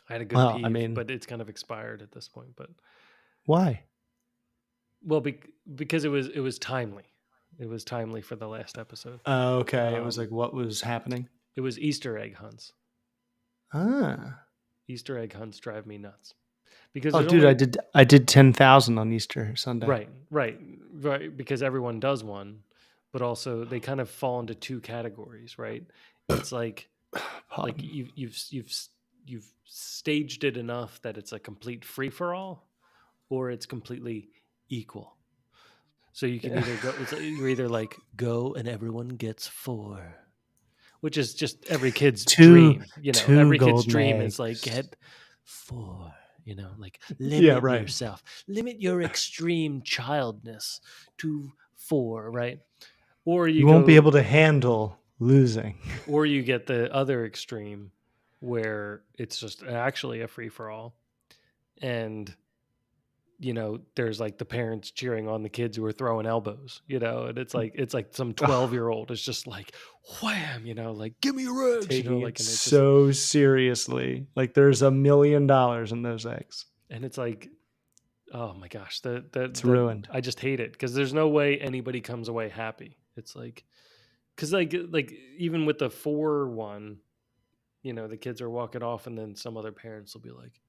I had a good peeve, but it's kind of expired at this point. But why? Well, because it was timely. It was timely for the last episode. Oh, okay. It was like what was happening? It was Easter egg hunts. Easter egg hunts drive me nuts. Because I did 10,000 on Easter Sunday. Right. Because everyone does one, but also they kind of fall into two categories, right? It's like Pardon. you've staged it enough that it's a complete free for all, or it's completely equal. So you can either go. You're either like go and everyone gets 4, which is just every kid's two dream. You know, two every kid's golden dream is like eggs. get 4. You know, like Yeah, limit right. yourself, limit your extreme childness to 4, right? Or you You won't be go, able to handle losing. or you get the other extreme where it's just actually a free for all, and there's like the parents cheering on the kids who are throwing elbows, and it's like some Ugh, 12-year-old is just like wham, like give me your eggs, taking it like, and it just so seriously. Like there's $1 million in those eggs. and it's like, oh my gosh, It's that ruined. I just hate it because there's no way anybody comes away happy. It's like, because like even with the 4 one, the kids are walking off and then some other parents will be like,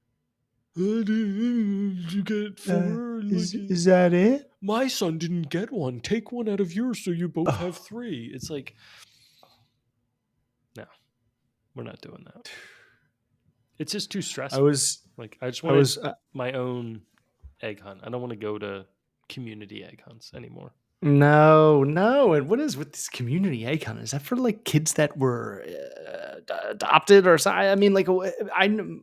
did you get 4? Is that it? My son didn't get one. Take one out of yours so you both have Oh, 3. It's like, no, we're not doing that. It's just too I stressful. was Like, I just I wanted was my own egg hunt. I don't want to go to community egg hunts anymore. no. And what is with this community icon? Is that for like kids that were adopted or something? I mean, like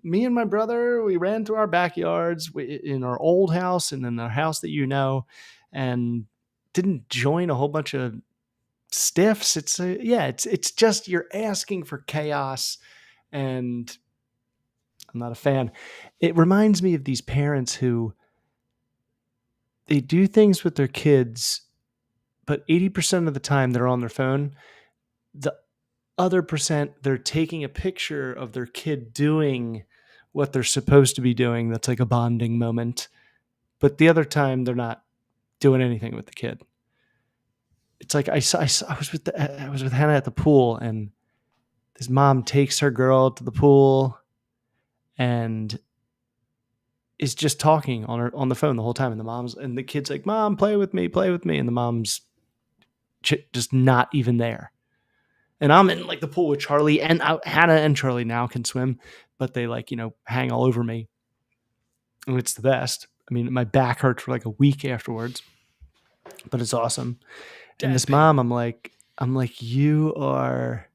me and my brother, we ran to our backyards in our old house and in our house that and didn't join a whole bunch of stiffs. It's just you're asking for chaos, and I'm not a fan. It reminds me of these parents who they do things with their kids, but 80% of the time they're on their phone. The other percent, they're taking a picture of their kid doing what they're supposed to be doing. That's like a bonding moment. But the other time, they're not doing anything with the kid. It's like I was with Hannah at the pool, and this mom takes her girl to the pool and is just talking on the phone the whole time. And the kid's like, "Mom, play with me," and the mom's just not even there. And I'm in like the pool with Charlie, and Hannah and Charlie now can swim, but they hang all over me, and it's the best. I mean, my back hurt for like a week afterwards, but it's awesome. And Dad this pain. mom, I'm like, you are.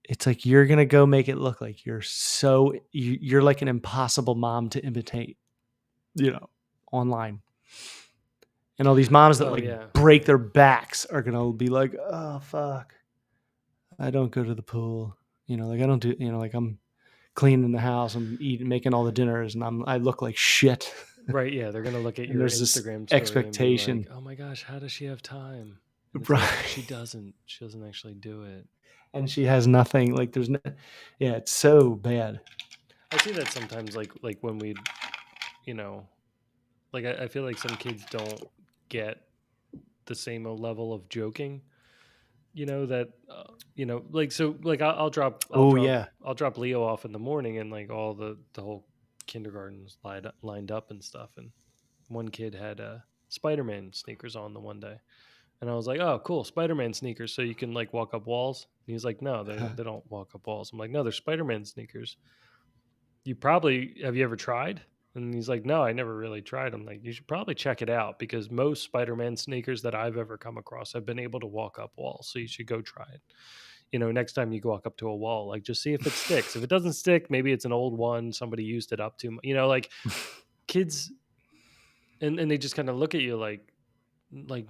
It's like you're gonna go make it look like you're like an impossible mom to imitate, online. And all these moms that Oh like yeah. break their backs are gonna be like, oh fuck, I don't go to the pool. Like I don't do. Like I'm cleaning the house, I'm eating, making all the dinners, and I look like shit. Right. Yeah. They're gonna look at And your there's this Instagram story and be like, expectation, "Oh my gosh, how does she have time?" And it's like right? she doesn't. She doesn't actually do it. And she has nothing. Like there's no, yeah, it's so bad. I see that sometimes, like when we, you know, like I feel like some kids don't get the same level of joking. That like, so like I'll drop Oh yeah. I'll drop Leo off in the morning, and like all the whole kindergarten's lined up and stuff, and one kid had Spider-Man sneakers on the one day, and I was like, oh cool, Spider-Man sneakers, so you can like walk up walls. And he's like, no, they don't walk up walls. I'm like, no, they're Spider-Man sneakers. Have you ever tried? And he's like, no, I never really tried. I'm like, you should probably check it out, because most Spider-Man sneakers that I've ever come across have been able to walk up walls. So you should go try it. Next time you walk up to a wall, like just see if it sticks. If it doesn't stick, maybe it's an old one. Somebody used it up too much. Like kids, and they just kind of look at you like,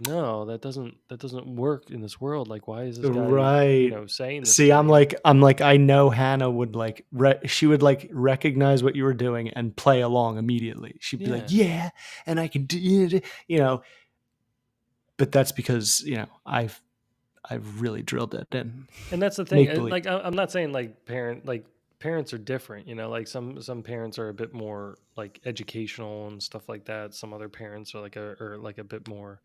no, that doesn't work in this world. Like, why is this guy, Right. saying this See, to me? I'm like, I know Hannah would like, she would like recognize what you were doing and play along immediately. She'd be like, Yeah. yeah, and I can do it, but that's because, I've really drilled it in. And that's the thing. Make believe. Like, I'm not saying like parents are different. Like some parents are a bit more like educational and stuff like that. Some other parents are like a bit more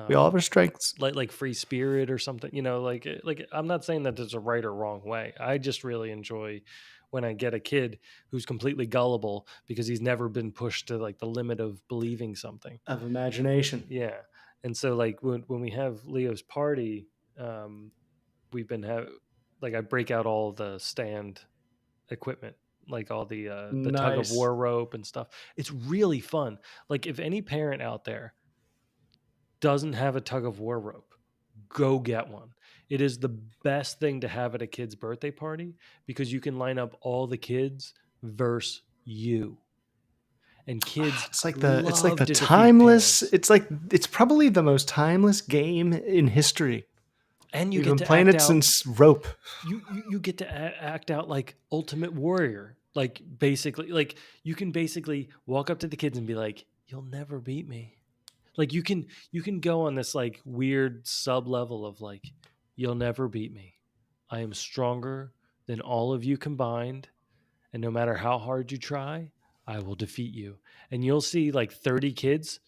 We all um, have our strengths. like free spirit or something. Like I'm not saying that there's a right or wrong way. I just really enjoy when I get a kid who's completely gullible because he's never been pushed to like the limit of believing something. Of imagination. Yeah. And so like when we have Leo's party, um, we've been like I break out all the stand equipment, like all the tug of Nice. war rope and stuff. It's really fun. Like if any parent out there doesn't have a tug of war rope, go get one. It is the best thing to have at a kid's birthday party because you can line up all the kids versus you. And kids It's like love the to defeat timeless. parents. It's probably the most timeless game in history. And you We've get been to playing act it out since rope. you get to act out like ultimate warrior, like basically like you can basically walk up to the kids and be like, you'll never beat me. Like you can go on this like weird sub level of like, you'll never beat me. I am stronger than all of you combined, and no matter how hard you try, I will defeat you. And you'll see like 30 kids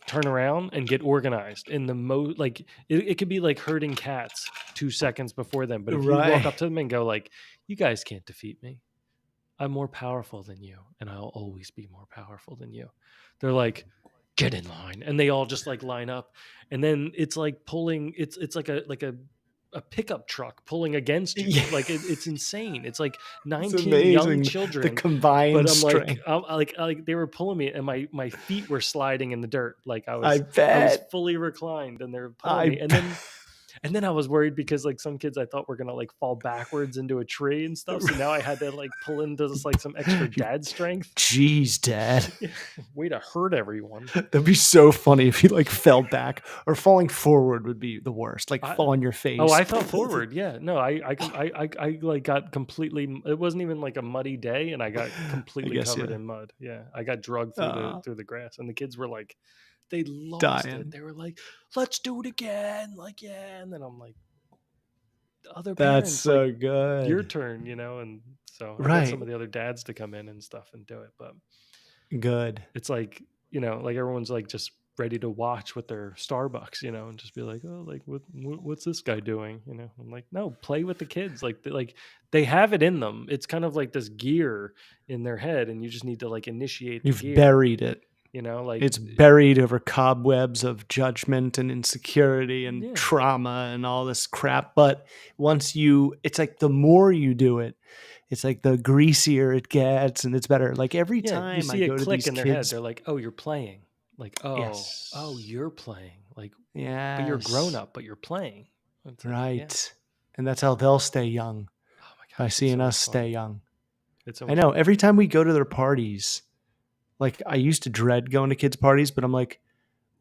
turn around and get organized in the like it could be like herding cats 2 seconds before them, but if you walk Right. up to them and go like, you guys can't defeat me, I'm more powerful than you and I'll always be more powerful than you, they're like, get in line, and they all just like line up. And then it's like pulling, it's like a pickup truck pulling against you, Yeah, like it's insane. It's like it's 19 young amazing. The children, but combined I'm like, strength. like they were pulling me, and my feet were sliding in the dirt. Like I I was bet. fully reclined, and they were pulling I me. bet. And then I was worried because like some kids I thought were gonna like fall backwards into a tree and stuff. So now I had to like pull into this like some extra dad strength. Jeez, Dad. Way to hurt everyone. That'd be so funny if you like fell back, or falling forward would be the worst. Like I, fall on your oh, face. I fell forward. Yeah, no, I like got completely. It wasn't even like a muddy day, and I got I completely guess covered yeah. in mud. Yeah, I got drugged Uh, through the grass, and the kids were like, they lost it. Dying. They were like, "Let's do it again!" Like, yeah, and then I'm like, other That's parents, like, so your good. turn, and so I got some of Right. the other dads to come in and stuff and do it, but Good. it's like, like everyone's like just ready to watch with their Starbucks, and just be like, oh, like what's this guy doing? I'm like, no, play with the kids. Like they have it in them. It's kind of like this gear in their head, and you just need to like initiate the You've gear. buried it. Like, It's buried over cobwebs of judgment and insecurity and yeah, trauma and all this crap. But it's like the more you do it, it's like the greasier it gets and it's better. Like every yeah. You time I see a go to click these in their head. kids, They're like, oh, you're playing. Like, oh, yes, you're playing. Like, but you're grown yes, up, but you're playing. It's like, yeah. right. And that's how they'll stay young, Oh my by gosh, it's seeing so us much fun. stay young. It's so I much know fun. every time we go to their parties, like I used to dread going to kids' parties, but I'm like,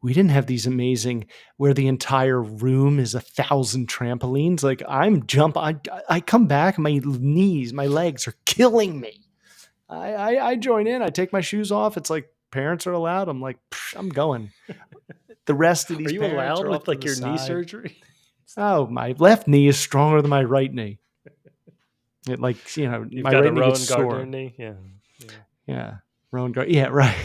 we didn't have these amazing where the entire room is 1,000 trampolines. Like I come back, my knees, my legs are killing me. I join in. I take my shoes off. It's like parents are allowed. I'm like, I'm going. The rest of Are these you parents allowed are off with to like the your knee side. surgery? Oh, my left knee is stronger than my right knee. It like You've my got a right knee gets Rowan Gardner sore. knee. Yeah. Yeah. Yeah, Rowan Gar. Yeah, right.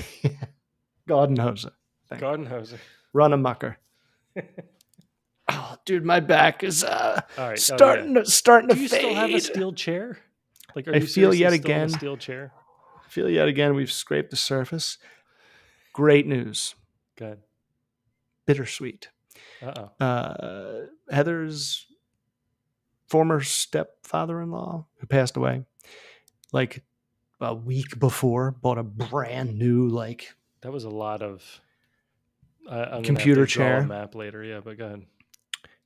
Garden hose. Thank you. Garden hose. Run a mucker. Oh, dude, my back is All right. Oh yeah. starting to Do you still have a fade. steel chair? Like, are I you feel seriously yet still in a again. steel chair? Feel yet again. We've scraped the surface. Great news. Good. Bittersweet. Uh oh. Heather's former stepfather-in-law, who passed away, like a week before, bought a brand new like That was a lot of. I'm gonna have computer to draw a chair. map later. Yeah, but go ahead.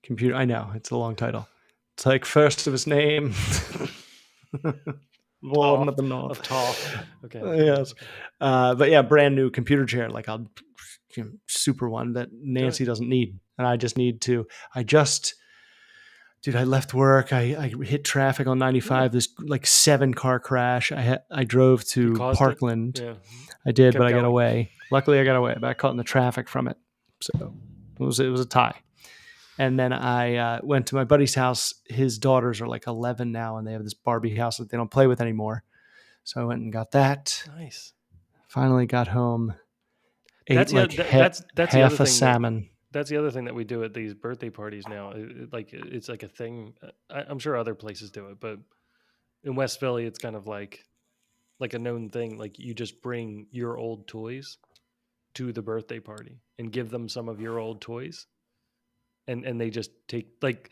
Computer. I know it's a long title. It's like first of his name. Warden of the North. Tall. Okay. Yes. Okay. But yeah, brand new computer chair, like a super one that Nancy Good. doesn't need. And I just need to, dude, I left work. I hit traffic on 95, this like 7-car crash. I drove You to caused it. Parkland. Yeah. I did, Kept but I got going. away. Luckily I got away, but I caught in the traffic from it. So it was a tie. And then I went to my buddy's house. His daughters are like 11 now, and they have this Barbie house that they don't play with anymore. So I went and got that. Nice. Finally got home. Ate That's like that's the other half a thing salmon. that's the other thing that we do at these birthday parties now. It's like a thing. I'm sure other places do it, but in West Philly, it's kind of like a known thing. Like you just bring your old toys to the birthday party and give them some of your old toys, and they just take like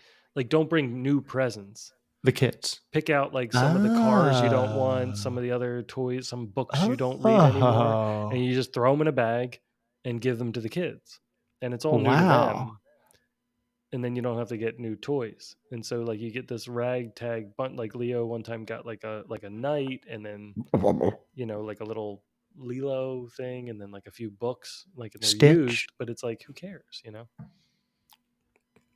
don't bring new presents. The kids. Pick out like some of the cars you don't want, some of the other toys, some books you don't read anymore, and you just throw them in a bag and give them to the kids, and it's all new to them. And then you don't have to get new toys. And so like you get this ragtag bunch. Like Leo one time got like a knight, and then like a little Lilo thing, and then like a few books, like they're Stitch. used, but it's like, who cares,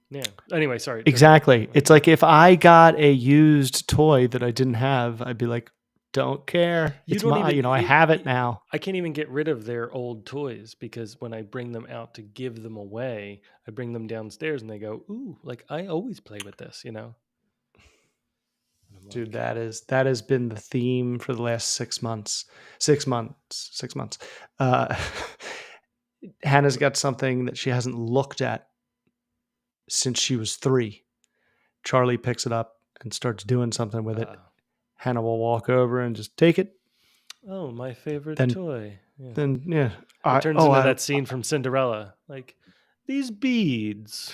Yeah. Anyway, sorry. Exactly. It's like if I got a used toy that I didn't have, I'd be like, don't care. It's mine. I have it now. I can't even get rid of their old toys, because when I bring them out to give them away, I bring them downstairs and they go, ooh, like I always play with this, Dude, that has been the theme for the last 6 months. 6 months. Hannah's got something that she hasn't looked at since she was 3. Charlie picks it up and starts doing something with it. Hannah will walk over and just take it. Oh, my favorite toy. Yeah. Then it turns into that scene from Cinderella, like these beads.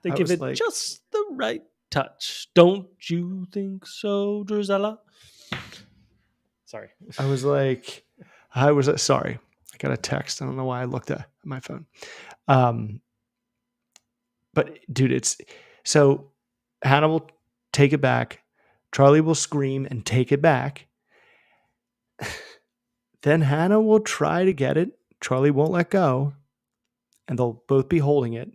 They give it just the right touch. Don't you think so, Drizella? Sorry. I was sorry. I got a text. I don't know why I looked at my phone. But dude, so Hannah will take it back. Charlie will scream and take it back. Then Hannah will try to get it. Charlie won't let go. And they'll both be holding it.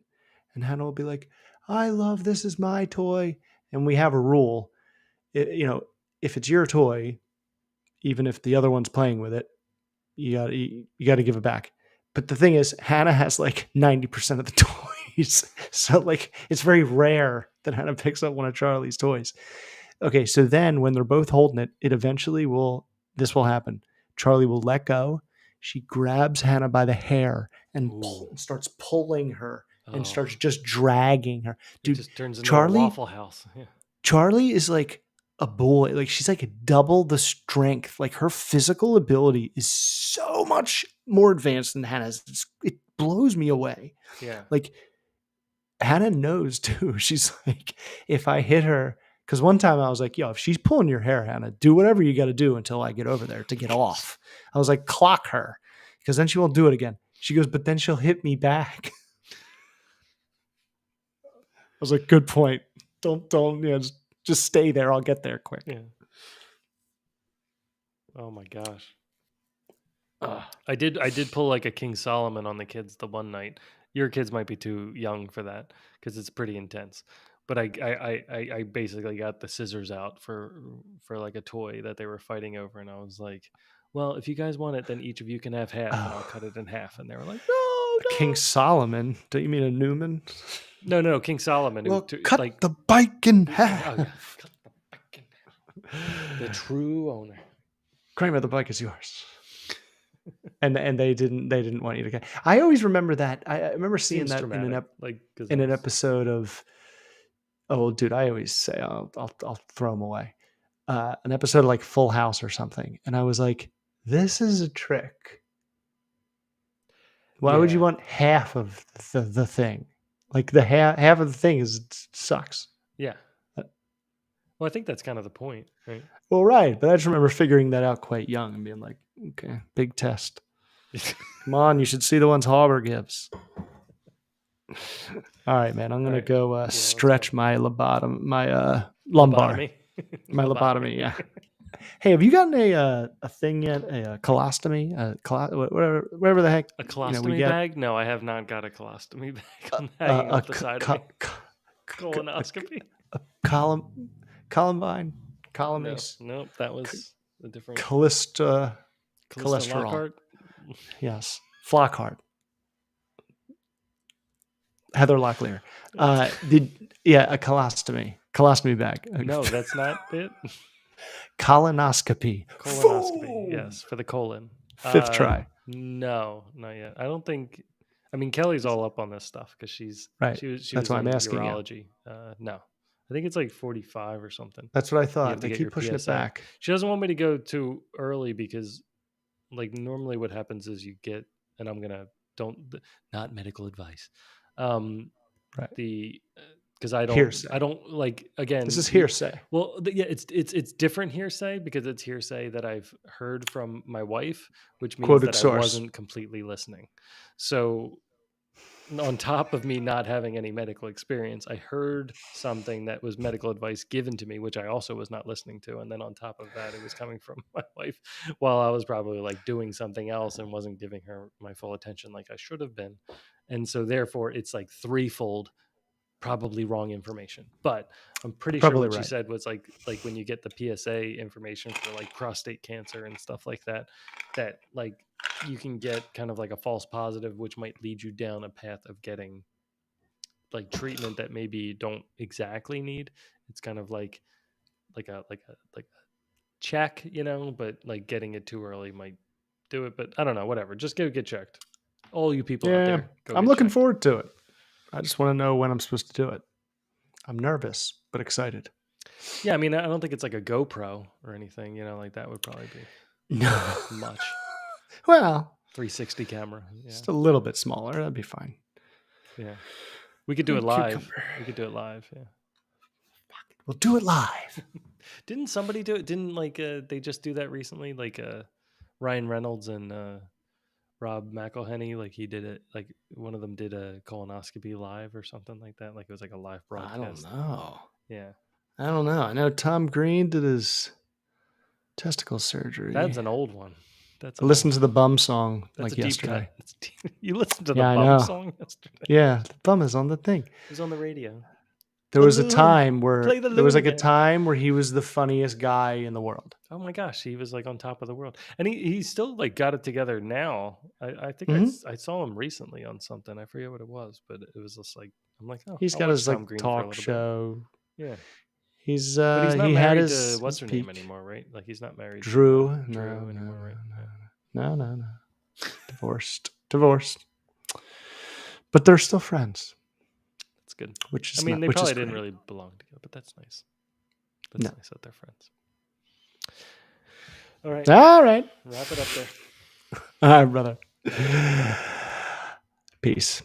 And Hannah will be like, this is my toy. And we have a rule. If it's your toy, even if the other one's playing with it, you got to give it back. But the thing is, Hannah has like 90% of the toys. So like it's very rare that Hannah picks up one of Charlie's toys. Okay, so then when they're both holding it, this will happen. Charlie will let go. She grabs Hannah by the hair and starts pulling her and starts just dragging her. Dude, it just turns into a Waffle House. Yeah. Charlie is like a boy. Like she's like double the strength. Like her physical ability is so much more advanced than Hannah's. It blows me away. Yeah. Like Hannah knows too. She's like, if I hit her, because one time I was like, yo, if she's pulling your hair, Hannah, do whatever you got to do until I get over there to get off. I was like, clock her, because then she won't do it again. She goes, but then she'll hit me back. I was like, good point. Don't, just stay there. I'll get there quick. Yeah. Oh my gosh. I did pull like a King Solomon on the kids the one night. Your kids might be too young for that because it's pretty intense. But I basically got the scissors out for like a toy that they were fighting over, and I was like, well, if you guys want it, then each of you can have half, and I'll cut it in half. And they were like, no. King Solomon? Don't you mean a Newman? No, King Solomon. Well, cut the bike in half. Oh, yeah. Cut the bike in half. The true owner. Kramer, the bike is yours. and they didn't want you to get. I always remember that. I remember seeing that in an episode of. Oh, dude, I always say I'll throw them away. An episode of like Full House or something, and I was like, "This is a trick. Why would you want half of the thing? Like the half of the thing sucks." Yeah. Well, I think that's kind of the point, right? Well, right, but I just remember figuring that out quite young and being like, "Okay, big test. Come on, you should see the ones Hauber gives." All right, man. I'm gonna go stretch my lumbar, my lobotomy. Yeah. Hey, have you gotten a thing yet? A colostomy? Whatever the heck. A colostomy bag? No, I have not got a colostomy bag. Hanging off the side of me. Colonoscopy. Columbine. Colonies. Nope, that was a different. Cholesterol. Lockhart? Yes. Flockhart. Heather Locklear. A colostomy bag. No, that's not it. Colonoscopy. Colonoscopy, yes, for the colon. 5th try. No, not yet. I don't think. I mean, Kelly's all up on this stuff because she's right. She that's why I'm asking urology. No, I think it's like 45 or something. That's what I thought. They keep pushing it back. She doesn't want me to go too early because like normally what happens is you get, and I'm gonna not medical advice. Right. The because I Hearsay. don't like, again, This is hearsay. well, yeah, it's different hearsay because it's hearsay that I've heard from my wife, which means Quoted that I source. wasn't completely listening. So on top of me not having any medical experience, I heard something that was medical advice given to me, which I also was not listening to. And then on top of that, it was coming from my wife while I was probably like doing something else and wasn't giving her my full attention like I should have been. And so therefore it's like threefold probably wrong information. But I'm pretty sure Probably what she right. said was like when you get the PSA information for like prostate cancer and stuff like that, that like you can get kind of like a false positive, which might lead you down a path of getting like treatment that maybe you don't exactly need. It's kind of like a check, you know, but like getting it too early might do it. But I don't know, whatever. Just go get checked. All you people out Yeah, there, go I'm get looking checked. forward to it. I just want to know when I'm supposed to do it. I'm nervous but excited. Yeah, I mean, I don't think it's like a GoPro or anything, you know, like that would probably be No. much. Well, 360 camera. Yeah. just a little bit smaller. That'd be fine. Yeah. We could do it Good live. cucumber. We could do it live. Yeah. We'll do it live. Didn't somebody do it? Didn't like they just do that recently? Like Ryan Reynolds and Rob McElhenney, like he did it, like one of them did a colonoscopy live or something like that. Like it was like a live broadcast. I don't know. Yeah. I don't know. I know Tom Green did his testicle surgery. That's an old one. That's I listened to the Bum song That's like a deep yesterday. cut. That's deep. You listened to the Yeah, I Bum know. song yesterday. Yeah, the Bum is on the thing. It was on the radio. There The was a loon. time where Play the there was loon like a again. time where he was the funniest guy in the world. Oh my gosh, he was like on top of the world, and he still like got it together now. I think Mhm. I saw him recently on something. I forget what it was, but it was just like I'm like, oh, He's I'll got watch his Tom like Green for a talk little bit. show. Yeah, He's but he's not he had married his to what's his her name peak. anymore, right? Like he's not married Drew. to No, Drew no, anymore, right? no, no, no. Divorced. But they're still friends, That's good. which is I mean, not, they which probably is didn't great. really belong together, but that's nice. That's No. nice that they're friends. All right, All right. wrap it up there. All right, brother. Peace.